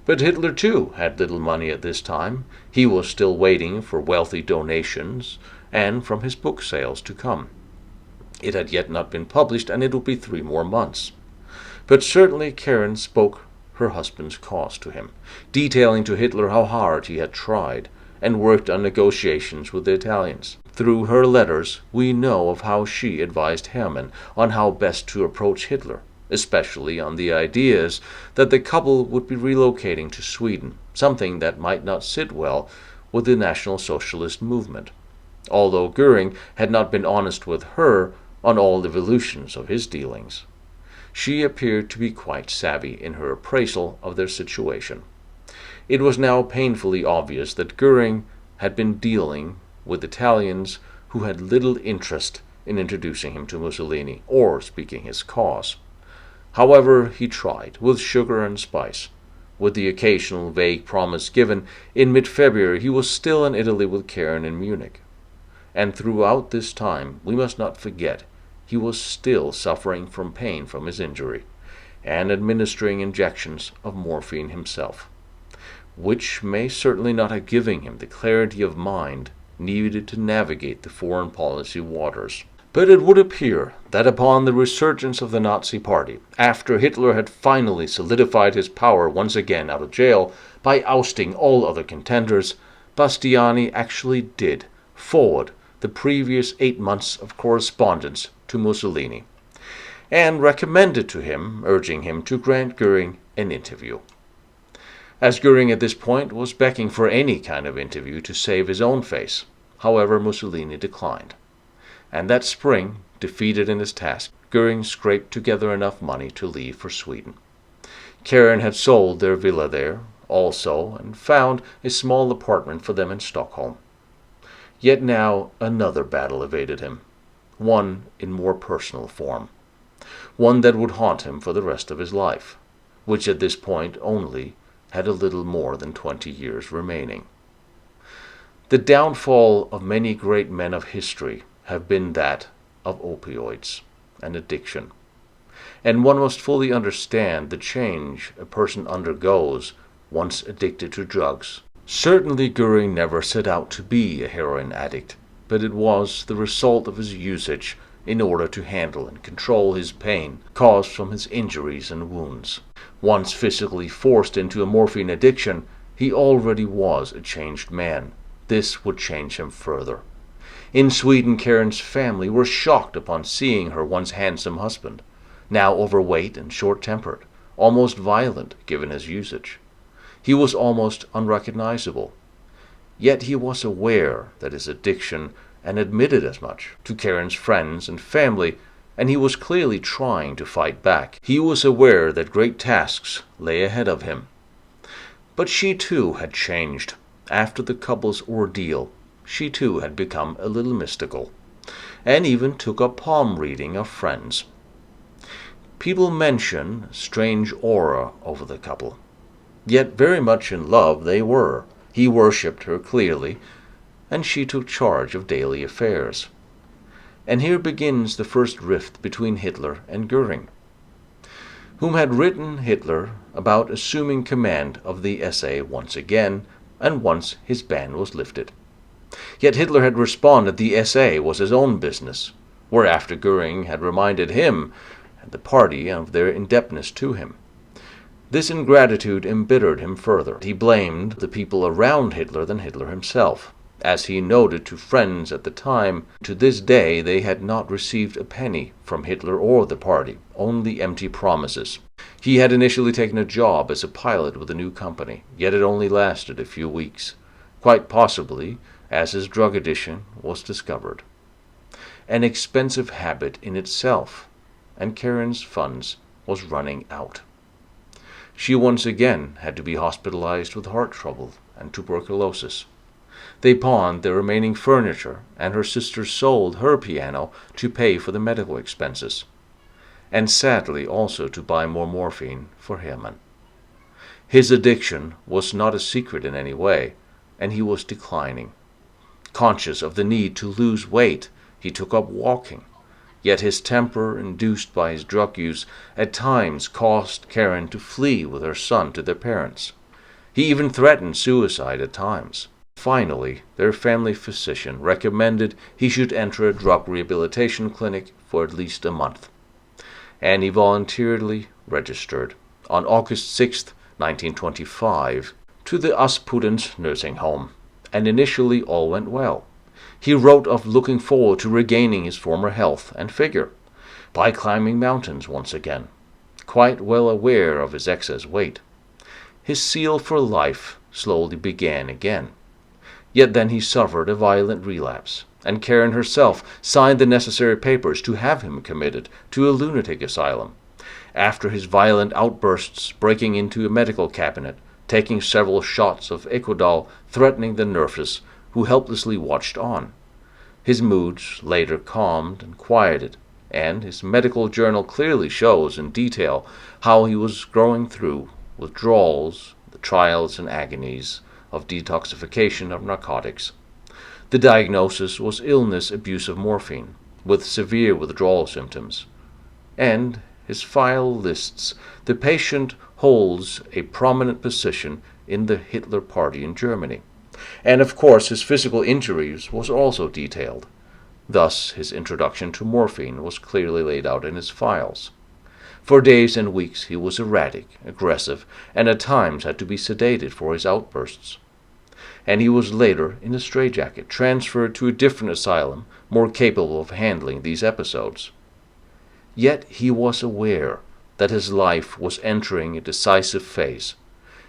But Hitler, too, had little money at this time. He was still waiting for wealthy donations and from his book sales to come. It had yet not been published, and it would be 3 more months. But certainly Karin spoke her husband's cause to him, detailing to Hitler how hard he had tried and worked on negotiations with the Italians. Through her letters, we know of how she advised Hermann on how best to approach Hitler, especially on the ideas that the couple would be relocating to Sweden, something that might not sit well with the National Socialist movement. Although Goering had not been honest with her on all the evolutions of his dealings, she appeared to be quite savvy in her appraisal of their situation. It was now painfully obvious that Goering had been dealing with Italians who had little interest in introducing him to Mussolini or speaking his cause. However, he tried, with sugar and spice. With the occasional vague promise given, in mid-February he was still in Italy with Karin in Munich. And throughout this time, we must not forget, he was still suffering from pain from his injury, and administering injections of morphine himself, which may certainly not have given him the clarity of mind needed to navigate the foreign policy waters. But it would appear that upon the resurgence of the Nazi Party, after Hitler had finally solidified his power once again out of jail by ousting all other contenders, Bastiani actually did forward the previous 8 months of correspondence to Mussolini, and recommended to him, urging him to grant Goering an interview. As Goering at this point was begging for any kind of interview to save his own face. However, Mussolini declined. And that spring, defeated in his task, Goering scraped together enough money to leave for Sweden. Karin had sold their villa there also and found a small apartment for them in Stockholm. Yet now another battle awaited him, one in more personal form, one that would haunt him for the rest of his life, which at this point only had a little more than 20 years remaining. The downfall of many great men of history have been that of opioids and addiction. And one must fully understand the change a person undergoes once addicted to drugs. Certainly Goering never set out to be a heroin addict, but it was the result of his usage in order to handle and control his pain caused from his injuries and wounds. Once physically forced into a morphine addiction, he already was a changed man. This would change him further. In Sweden, Karen's family were shocked upon seeing her once handsome husband, now overweight and short-tempered, almost violent given his usage. He was almost unrecognizable. Yet he was aware that his addiction, and admitted as much to Karen's friends and family, and he was clearly trying to fight back. He was aware that great tasks lay ahead of him. But she too had changed. After the couple's ordeal, she too had become a little mystical, and even took up palm reading of friends. People mention a strange aura over the couple. Yet very much in love they were. He worshipped her clearly, and she took charge of daily affairs. And here begins the first rift between Hitler and Goering, whom had written Hitler about assuming command of the SA once again, and once his ban was lifted. Yet Hitler had responded the SA was his own business, whereafter Goering had reminded him and the party of their indebtedness to him. This ingratitude embittered him further. He blamed the people around Hitler than Hitler himself. As he noted to friends at the time, to this day they had not received a penny from Hitler or the party, only empty promises. He had initially taken a job as a pilot with a new company, yet it only lasted a few weeks, quite possibly as his drug addiction was discovered. An expensive habit in itself, and Karen's funds was running out. She once again had to be hospitalized with heart trouble and tuberculosis. They pawned their remaining furniture, and her sister sold her piano to pay for the medical expenses, and sadly also to buy more morphine for Hermann. His addiction was not a secret in any way, and he was declining. Conscious of the need to lose weight, he took up walking. Yet his temper, induced by his drug use, at times caused Karen to flee with her son to their parents. He even threatened suicide at times. Finally, their family physician recommended he should enter a drug rehabilitation clinic for at least a month, and he voluntarily registered on August 6, 1925, to the Aspudden's nursing home, and initially all went well. He wrote of looking forward to regaining his former health and figure by climbing mountains once again, quite well aware of his excess weight. His zeal for life slowly began again. Yet then he suffered a violent relapse, and Karen herself signed the necessary papers to have him committed to a lunatic asylum. After his violent outbursts, breaking into a medical cabinet, taking several shots of Equidol, threatening the nurses, who helplessly watched on. His moods later calmed and quieted, and his medical journal clearly shows in detail how he was going through withdrawals, the trials and agonies of detoxification of narcotics. The diagnosis was illness abuse of morphine, with severe withdrawal symptoms. And his file lists the patient holds a prominent position in the Hitler Party in Germany. And of course his physical injuries was also detailed. Thus his introduction to morphine was clearly laid out in his files. For days and weeks he was erratic, aggressive, and at times had to be sedated for his outbursts. And he was later, in a straitjacket, transferred to a different asylum, more capable of handling these episodes. Yet he was aware that his life was entering a decisive phase.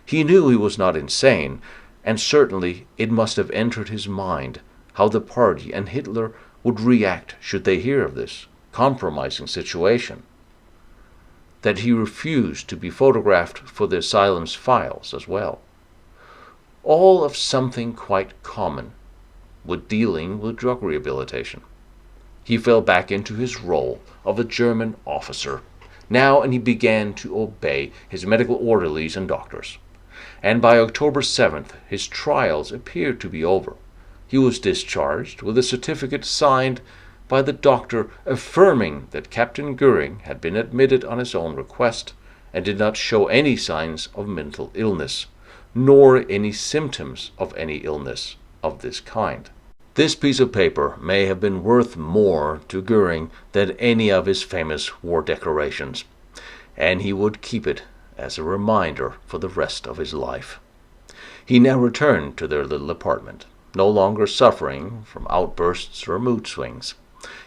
He knew he was not insane, and certainly it must have entered his mind how the party and Hitler would react should they hear of this compromising situation. That he refused to be photographed for the asylum's files as well. All of something quite common with dealing with drug rehabilitation. He fell back into his role of a German officer now, and he began to obey his medical orderlies and doctors. And by October 7th, his trials appeared to be over. He was discharged with a certificate signed by the doctor affirming that Captain Goering had been admitted on his own request and did not show any signs of mental illness, nor any symptoms of any illness of this kind. This piece of paper may have been worth more to Goering than any of his famous war declarations, and he would keep it as a reminder for the rest of his life. He now returned to their little apartment, no longer suffering from outbursts or mood swings.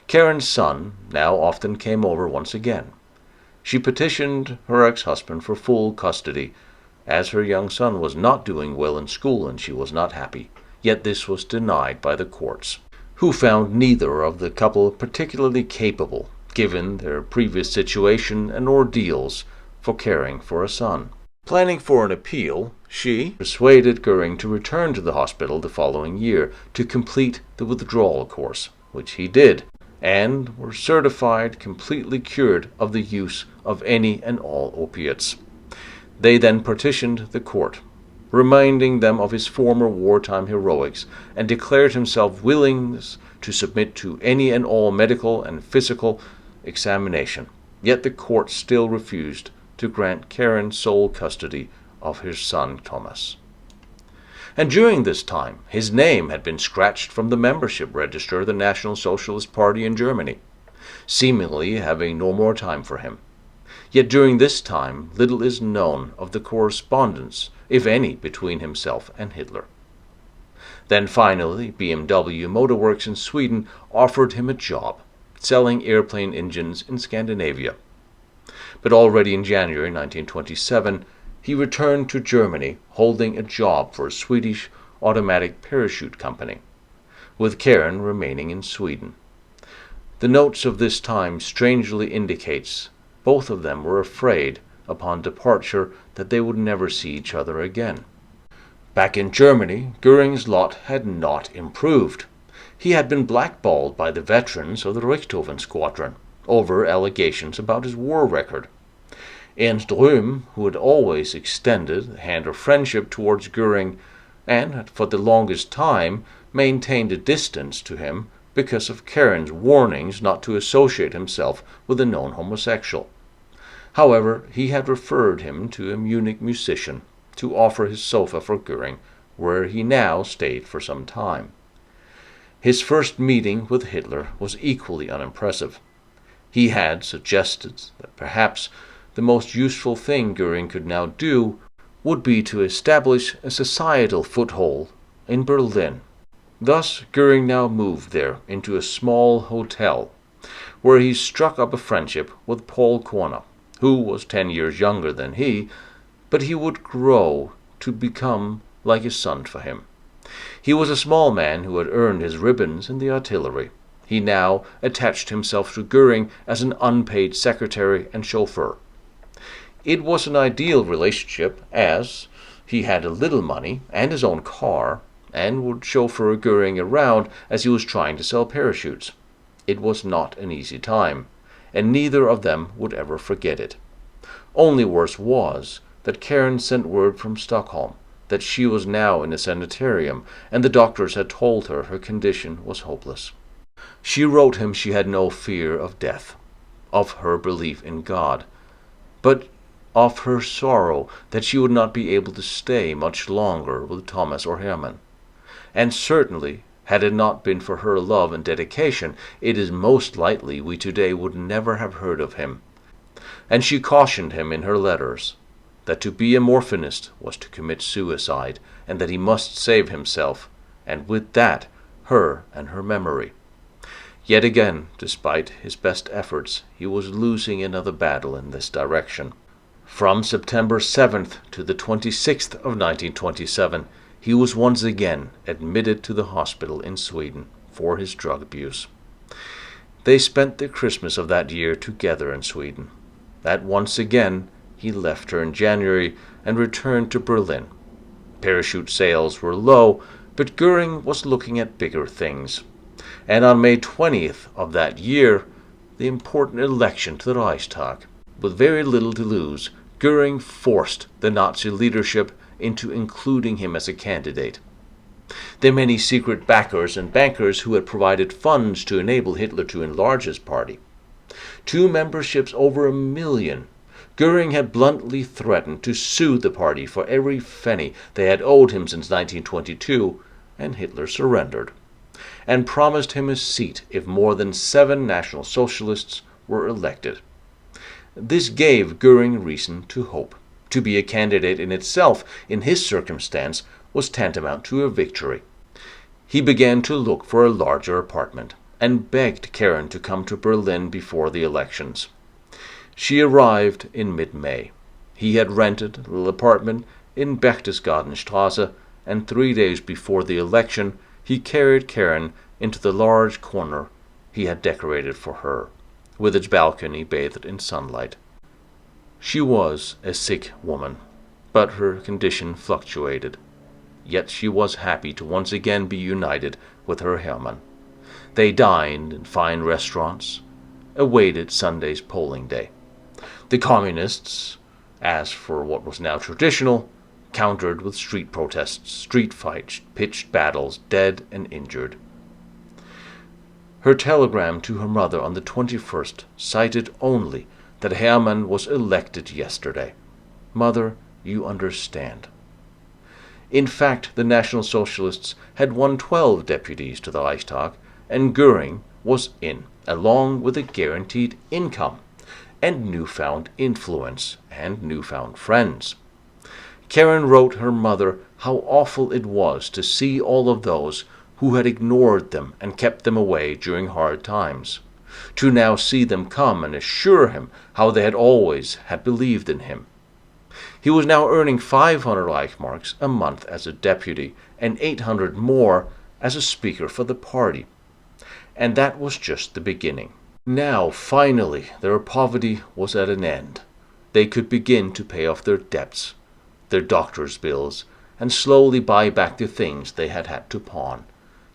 Karen's son now often came over once again. She petitioned her ex-husband for full custody, as her young son was not doing well in school and she was not happy. Yet this was denied by the courts, who found neither of the couple particularly capable, given their previous situation and ordeals, for caring for a son. Planning for an appeal, she persuaded Goering to return to the hospital the following year to complete the withdrawal course, which he did, and were certified completely cured of the use of any and all opiates. They then petitioned the court, reminding them of his former wartime heroics, and declared himself willing to submit to any and all medical and physical examination. Yet the court still refused to grant Karen sole custody of his son Thomas. And during this time, his name had been scratched from the membership register of the National Socialist Party in Germany, seemingly having no more time for him. Yet during this time, little is known of the correspondence, if any, between himself and Hitler. Then finally, BMW Motor Works in Sweden offered him a job, selling airplane engines in Scandinavia. But already in January 1927, he returned to Germany holding a job for a Swedish automatic parachute company, with Karen remaining in Sweden. The notes of this time strangely indicates both of them were afraid upon departure that they would never see each other again. Back in Germany, Goering's lot had not improved. He had been blackballed by the veterans of the Richthofen Squadron over allegations about his war record. Ernst Röhm, who had always extended the hand of friendship towards Goering and had for the longest time maintained a distance to him because of Karen's warnings not to associate himself with a known homosexual. However, he had referred him to a Munich musician to offer his sofa for Goering, where he now stayed for some time. His first meeting with Hitler was equally unimpressive. He had suggested that perhaps the most useful thing Goering could now do would be to establish a societal foothold in Berlin. Thus Goering now moved there into a small hotel, where he struck up a friendship with Paul Korner, who was 10 years younger than he, but he would grow to become like a son for him. He was a small man who had earned his ribbons in the artillery. He now attached himself to Goering as an unpaid secretary and chauffeur. It was an ideal relationship, as he had a little money and his own car, and would chauffeur Goering around as he was trying to sell parachutes. It was not an easy time, and neither of them would ever forget it. Only worse was that Karen sent word from Stockholm that she was now in a sanitarium, and the doctors had told her her condition was hopeless. She wrote him she had no fear of death, of her belief in God, but of her sorrow that she would not be able to stay much longer with Thomas or Hermann. And certainly, had it not been for her love and dedication, it is most likely we today would never have heard of him. And she cautioned him in her letters that to be a morphinist was to commit suicide, and that he must save himself, and with that, her and her memory. Yet again, despite his best efforts, he was losing another battle in this direction. From September 7th to the 26th of 1927, he was once again admitted to the hospital in Sweden for his drug abuse. They spent the Christmas of that year together in Sweden. That once again he left her in January and returned to Berlin. Parachute sales were low, but Goering was looking at bigger things. And on May 20th of that year, the important election to the Reichstag. With very little to lose, Goering forced the Nazi leadership into including him as a candidate. The many secret backers and bankers who had provided funds to enable Hitler to enlarge his party. 2 memberships over 1 million. Goering had bluntly threatened to sue the party for every penny they had owed him since 1922, and Hitler surrendered, and promised him a seat if more than 7 National Socialists were elected. This gave Goering reason to hope. To be a candidate in itself, in his circumstance, was tantamount to a victory. He began to look for a larger apartment, and begged Karen to come to Berlin before the elections. She arrived in mid-May. He had rented a little apartment in Berchtesgadenstrasse, and 3 days before the election he carried Karen into the large corner he had decorated for her, with its balcony bathed in sunlight. She was a sick woman, but her condition fluctuated. Yet she was happy to once again be united with her Hermann. They dined in fine restaurants, awaited Sunday's polling day. The communists, as for what was now traditional, countered with street protests, street fights, pitched battles, dead and injured. Her telegram to her mother on the 21st cited only that Hermann was elected yesterday. Mother, you understand. In fact, the National Socialists had won 12 deputies to the Reichstag, and Goering was in, along with a guaranteed income, and newfound influence, and newfound friends. Karen wrote her mother how awful it was to see all of those who had ignored them and kept them away during hard times, to now see them come and assure him how they had always had believed in him. He was now earning 500 Reichmarks a month as a deputy, and 800 more as a speaker for the party. And that was just the beginning. Now, finally, their poverty was at an end. They could begin to pay off their debts, their doctor's bills, and slowly buy back the things they had had to pawn.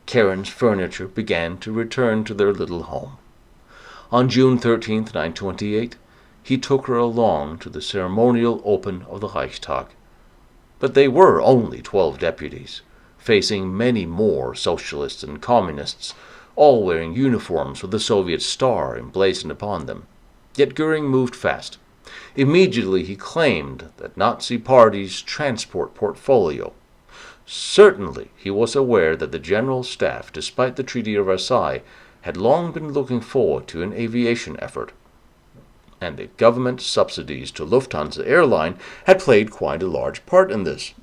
Karen's furniture began to return to their little home. On June 13, 1928, he took her along to the ceremonial open of the Reichstag. But they were only 12 deputies, facing many more socialists and communists, all wearing uniforms with the Soviet star emblazoned upon them. Yet Goering moved fast. Immediately he claimed that Nazi Party's transport portfolio. Certainly he was aware that the General Staff, despite the Treaty of Versailles, had long been looking forward to an aviation effort, and the government subsidies to Lufthansa airline had played quite a large part in this.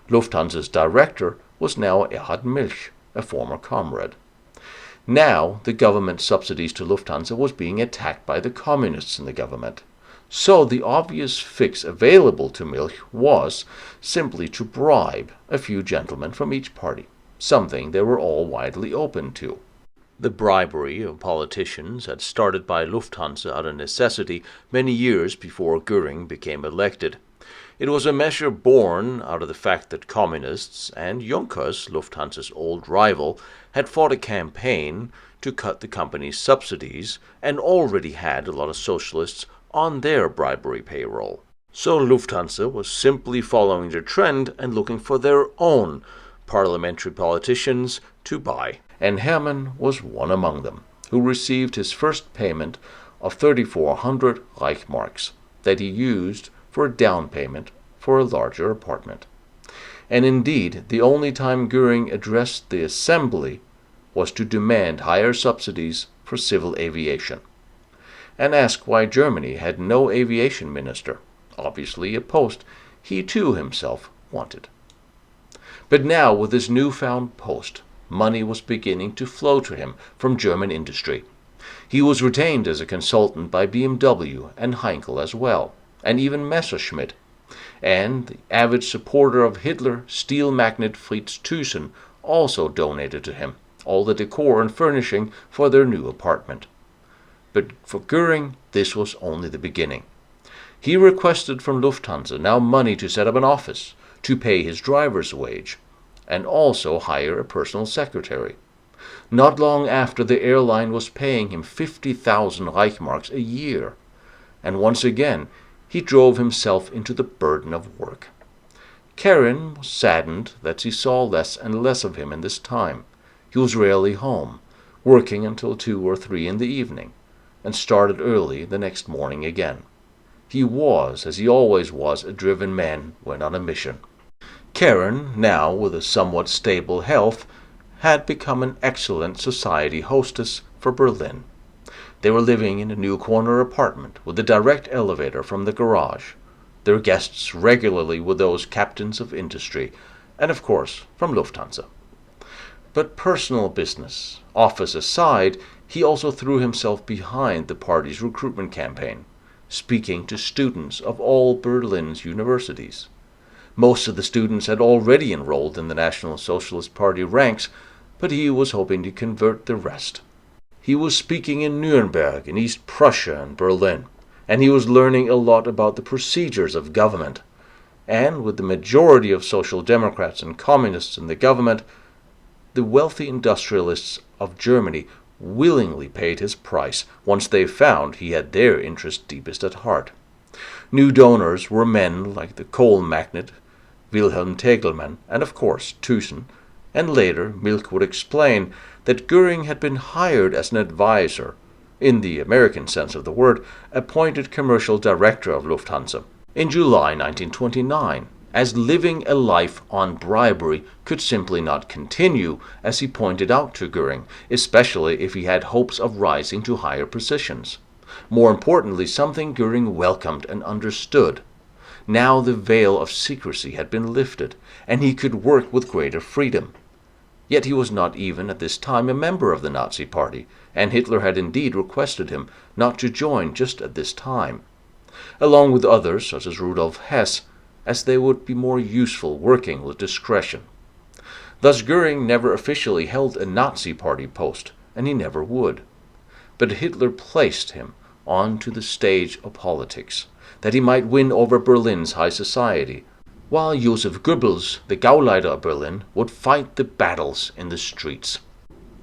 Lufthansa's director was now Erhard Milch, a former comrade. Now the government subsidies to Lufthansa was being attacked by the communists in the government. So the obvious fix available to Milch was simply to bribe a few gentlemen from each party, something they were all widely open to. The bribery of politicians had started by Lufthansa out of necessity many years before Goering became elected. It was a measure born out of the fact that communists and Junkers, Lufthansa's old rival, had fought a campaign to cut the company's subsidies and already had a lot of socialists on their bribery payroll. So Lufthansa was simply following the trend and looking for their own parliamentary politicians to buy. And Hermann was one among them, who received his first payment of 3,400 Reichmarks that he used for a down payment for a larger apartment. And indeed, the only time Goering addressed the assembly was to demand higher subsidies for civil aviation, and ask why Germany had no aviation minister, obviously a post he too himself wanted. But now, with his newfound post, money was beginning to flow to him from German industry. He was retained as a consultant by BMW and Heinkel as well, and even Messerschmitt, and the avid supporter of Hitler steel magnate Fritz Thyssen also donated to him all the decor and furnishing for their new apartment. But for Goering, this was only the beginning. He requested from Lufthansa now money to set up an office, to pay his driver's wage, and also hire a personal secretary. Not long after, the airline was paying him 50,000 Reichmarks a year, and once again he drove himself into the burden of work. Karen was saddened that she saw less and less of him in this time. He was rarely home, working until 2 or 3 in the evening, and started early the next morning again. He was, as he always was, a driven man when on a mission. Karen, now with a somewhat stable health, had become an excellent society hostess for Berlin. They were living in a new corner apartment with a direct elevator from the garage. Their guests regularly were those captains of industry, and of course from Lufthansa. But personal business, office aside, he also threw himself behind the party's recruitment campaign, speaking to students of all Berlin's universities. Most of the students had already enrolled in the National Socialist Party ranks, but he was hoping to convert the rest. He was speaking in Nuremberg, in East Prussia, and Berlin, and he was learning a lot about the procedures of government. And with the majority of Social Democrats and Communists in the government, the wealthy industrialists of Germany willingly paid his price once they found he had their interest deepest at heart. New donors were men like the coal magnate Wilhelm Tegelmann and, of course, Thyssen, and later Milch would explain that Goering had been hired as an advisor, in the American sense of the word, appointed commercial director of Lufthansa, in July 1929, as living a life on bribery could simply not continue, as he pointed out to Goering, especially if he had hopes of rising to higher positions. More importantly, something Goering welcomed and understood. Now the veil of secrecy had been lifted, and he could work with greater freedom. Yet he was not even at this time a member of the Nazi Party, and Hitler had indeed requested him not to join just at this time, along with others such as Rudolf Hess, as they would be more useful working with discretion. Thus Goering never officially held a Nazi Party post, and he never would. But Hitler placed him onto the stage of politics, that he might win over Berlin's high society, while Joseph Goebbels, the Gauleiter of Berlin, would fight the battles in the streets.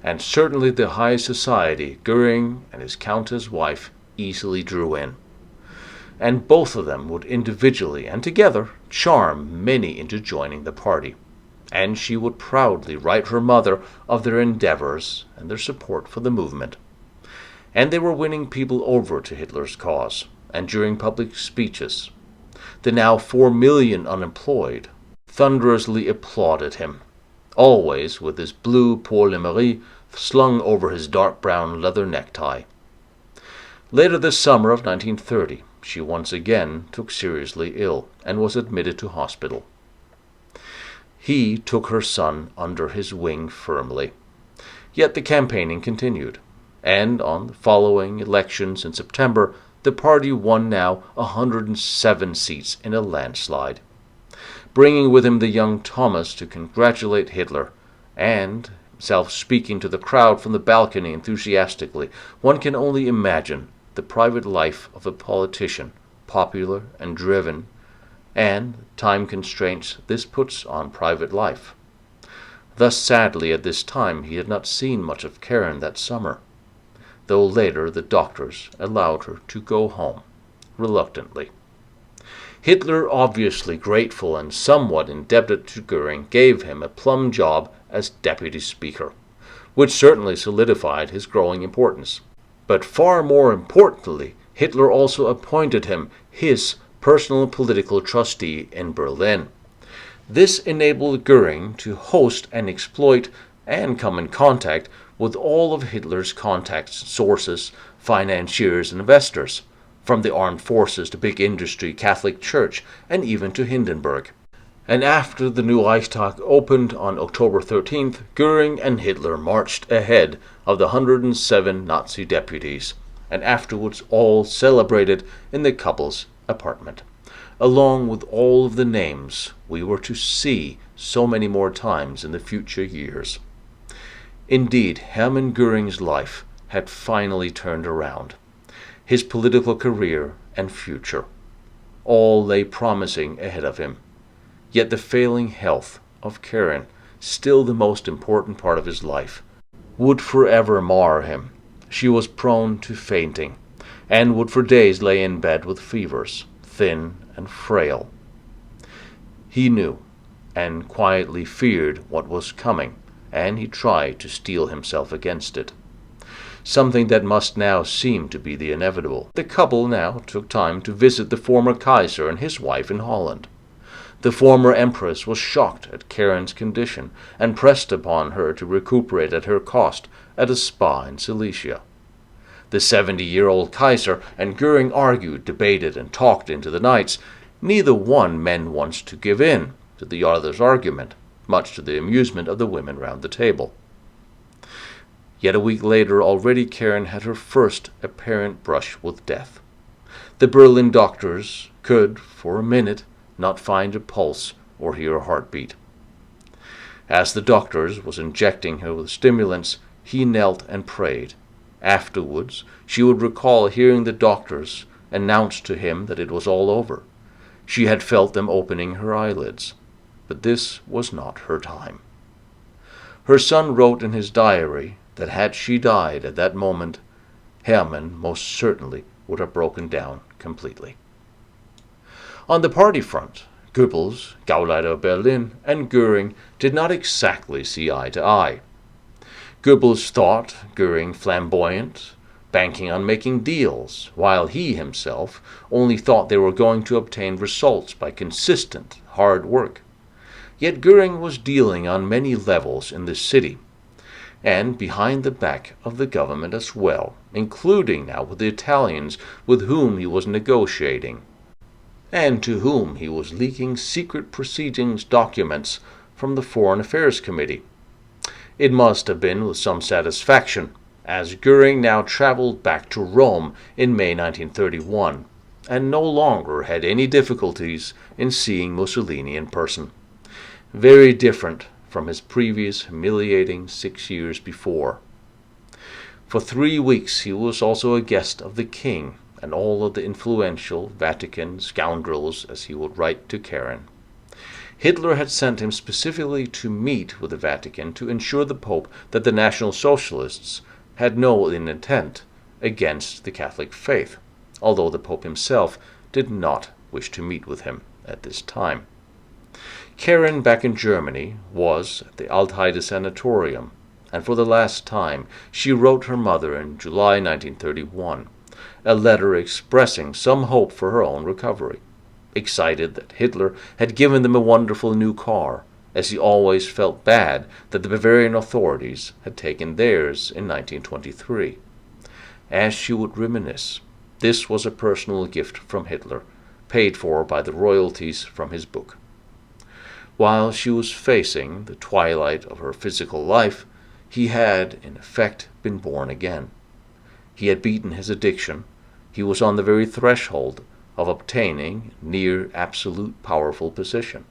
And certainly the high society Goering and his countess wife easily drew in. And both of them would individually and together charm many into joining the party. And she would proudly write her mother of their endeavors and their support for the movement. And they were winning people over to Hitler's cause, and during public speeches, the now 4 million unemployed thunderously applauded him, always with his blue Pour le Mari slung over his dark brown leather necktie. Later this summer of 1930, she once again took seriously ill and was admitted to hospital. He took her son under his wing firmly. Yet the campaigning continued, and on the following elections in September, the party won now 107 seats in a landslide, bringing with him the young Thomas to congratulate Hitler, and himself speaking to the crowd from the balcony enthusiastically. One can only imagine the private life of a politician, popular and driven, and time constraints this puts on private life. Thus, sadly, at this time he had not seen much of Karen that summer, though later the doctors allowed her to go home, reluctantly. Hitler, obviously grateful and somewhat indebted to Goering, gave him a plum job as deputy speaker, which certainly solidified his growing importance. But far more importantly, Hitler also appointed him his personal political trustee in Berlin. This enabled Goering to host and exploit and come in contact with all of Hitler's contacts, sources, financiers, and investors, from the armed forces to big industry, Catholic Church, and even to Hindenburg. And after the new Reichstag opened on October 13th, Goering and Hitler marched ahead of the 107 Nazi deputies, and afterwards all celebrated in the couple's apartment, along with all of the names we were to see so many more times in the future years. Indeed, Hermann Goering's life had finally turned around. His political career and future all lay promising ahead of him. Yet the failing health of Karen, still the most important part of his life, would forever mar him. She was prone to fainting, and would for days lay in bed with fevers, thin and frail. He knew and quietly feared what was coming, and he tried to steel himself against it. Something that must now seem to be the inevitable. The couple now took time to visit the former Kaiser and his wife in Holland. The former empress was shocked at Karen's condition and pressed upon her to recuperate at her cost at a spa in Silesia. The 70-year-old Kaiser and Goering argued, debated, and talked into the nights. Neither one meant once to give in to the other's argument, much to the amusement of the women round the table. Yet a week later already Karen had her first apparent brush with death. The Berlin doctors could, for a minute, not find a pulse or hear a heartbeat. As the doctors was injecting her with stimulants, he knelt and prayed. Afterwards, she would recall hearing the doctors announce to him that it was all over. She had felt them opening her eyelids, but this was not her time. Her son wrote in his diary that had she died at that moment, Hermann most certainly would have broken down completely. On the party front, Goebbels, Gauleiter of Berlin, and Goering did not exactly see eye to eye. Goebbels thought Goering flamboyant, banking on making deals, while he himself only thought they were going to obtain results by consistent, hard work. Yet Goering was dealing on many levels in the city, and behind the back of the government as well, including now with the Italians with whom he was negotiating, and to whom he was leaking secret proceedings documents from the Foreign Affairs Committee. It must have been with some satisfaction, as Goering now traveled back to Rome in May 1931, and no longer had any difficulties in seeing Mussolini in person. Very different from his previous humiliating 6 years before. For 3 weeks he was also a guest of the king and all of the influential Vatican scoundrels, as he would write to Karen. Hitler had sent him specifically to meet with the Vatican to ensure the Pope that the National Socialists had no intent against the Catholic faith, although the Pope himself did not wish to meet with him at this time. Karen, back in Germany, was at the Altheide Sanatorium, and for the last time she wrote her mother in July 1931 a letter expressing some hope for her own recovery, excited that Hitler had given them a wonderful new car, as he always felt bad that the Bavarian authorities had taken theirs in 1923. As she would reminisce, this was a personal gift from Hitler, paid for by the royalties from his book. While she was facing the twilight of her physical life, he had, in effect, been born again. He had beaten his addiction. He was on the very threshold of obtaining near absolute powerful position,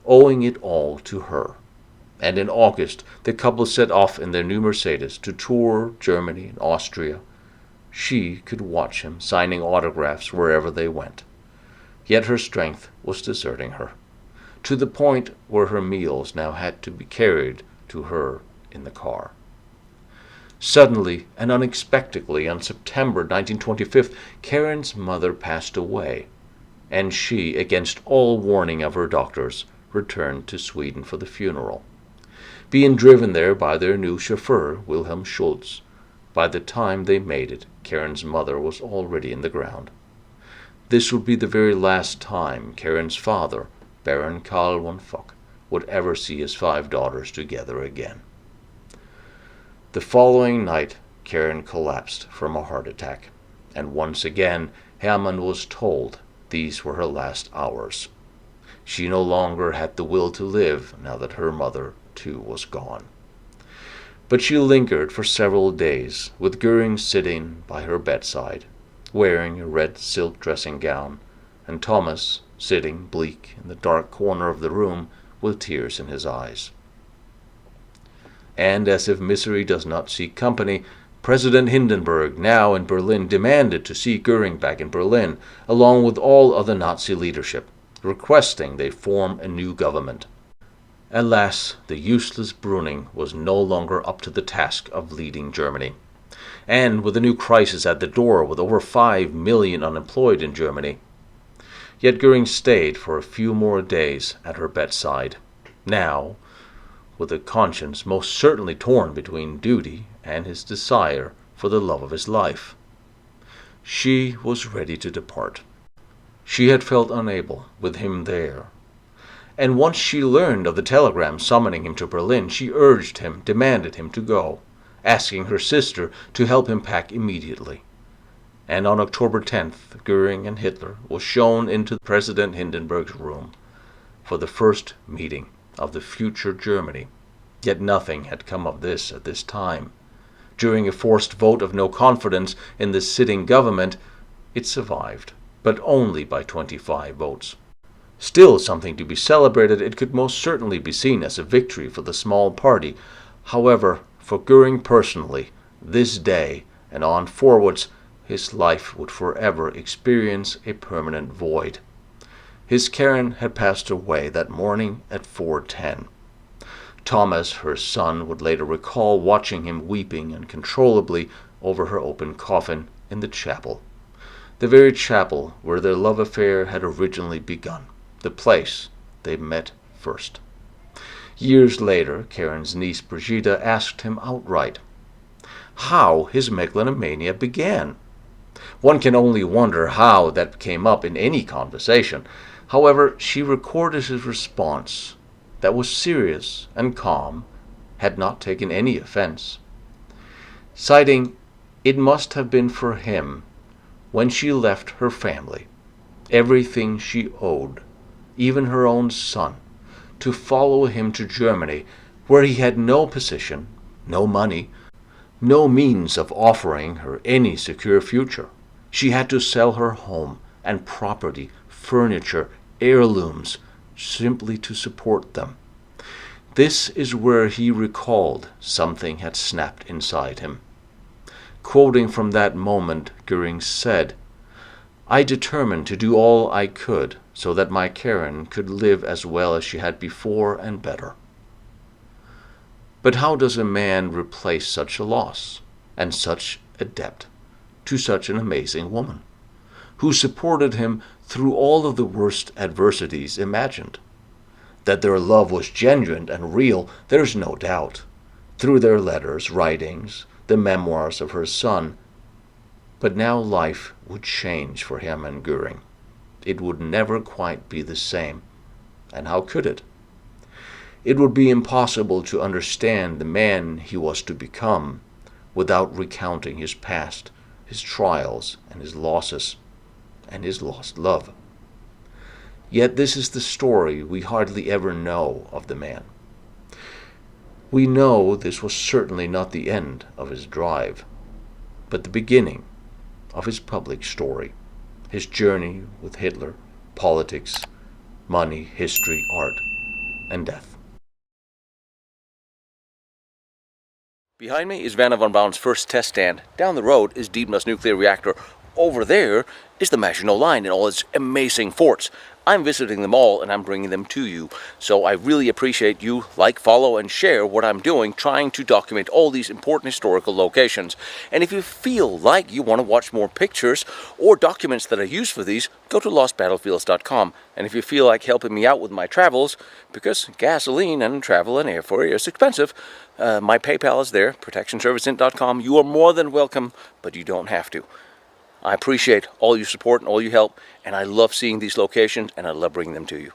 owing it all to her. And in August, the couple set off in their new Mercedes to tour Germany and Austria. She could watch him signing autographs wherever they went. Yet her strength was deserting her, to the point where her meals now had to be carried to her in the car. Suddenly and unexpectedly, on September 1925, Karen's mother passed away, and she, against all warning of her doctors, returned to Sweden for the funeral. Being driven there by their new chauffeur, Wilhelm Schultz, by the time they made it, Karen's mother was already in the ground. This would be the very last time Karen's father, Baron Karl von Fock, would ever see his 5 daughters together again. The following night, Karen collapsed from a heart attack, and once again Hermann was told these were her last hours. She no longer had the will to live now that her mother, too, was gone. But she lingered for several days, with Goering sitting by her bedside, wearing a red silk dressing gown, and Thomas sitting bleak in the dark corner of the room with tears in his eyes. And as if misery does not seek company, President Hindenburg, now in Berlin, demanded to see Goering back in Berlin, along with all other Nazi leadership, requesting they form a new government. Alas, the useless Brüning was no longer up to the task of leading Germany. And with a new crisis at the door, with over 5 million unemployed in Germany, Yet Goering stayed for a few more days at her bedside, now with a conscience most certainly torn between duty and his desire for the love of his life. She was ready to depart. She had felt unable with him there, and once she learned of the telegram summoning him to Berlin, she urged him, demanded him to go, asking her sister to help him pack immediately. And on October 10th, Goering and Hitler were shown into President Hindenburg's room for the first meeting of the future Germany. Yet nothing had come of this at this time. During a forced vote of no confidence in the sitting government, it survived, but only by 25 votes. Still something to be celebrated, it could most certainly be seen as a victory for the small party. However, for Goering personally, this day and on forwards, his life would forever experience a permanent void. His Karen had passed away that morning at 4:10. Thomas, her son, would later recall watching him weeping uncontrollably over her open coffin in the chapel. The very chapel where their love affair had originally begun, the place they met first. Years later, Karen's niece Brigitte asked him outright how his megalomania began. One can only wonder how that came up in any conversation. However, she recorded his response, that was serious and calm, had not taken any offense, citing it must have been for him when she left her family, everything she owed, even her own son, to follow him to Germany, where he had no position, no money, no means of offering her any secure future. She had to sell her home and property, furniture, heirlooms, simply to support them. This is where he recalled something had snapped inside him. Quoting from that moment, Goering said, "I determined to do all I could so that my Karen could live as well as she had before and better." But how does a man replace such a loss and such a debt to such an amazing woman, who supported him through all of the worst adversities imagined? That their love was genuine and real, there's no doubt, through their letters, writings, the memoirs of her son. But now life would change for Hermann Goering. It would never quite be the same. And how could it? It would be impossible to understand the man he was to become without recounting his past, his trials, and his losses, and his lost love. Yet this is the story we hardly ever know of the man. We know this was certainly not the end of his drive, but the beginning of his public story, his journey with Hitler, politics, money, history, art, and death. Behind me is Vanna von Braun's first test stand. Down the road is Dietmar's nuclear reactor. Over there is the Maginot Line and all its amazing forts. I'm visiting them all and I'm bringing them to you. So I really appreciate you like, follow, and share what I'm doing, trying to document all these important historical locations. And if you feel like you want to watch more pictures or documents that I use for these, go to lostbattlefields.com. And if you feel like helping me out with my travels, because gasoline and travel and airfare is expensive, my PayPal is there, protectionserviceinc.com. You are more than welcome, but you don't have to. I appreciate all your support and all your help, and I love seeing these locations, and I love bringing them to you.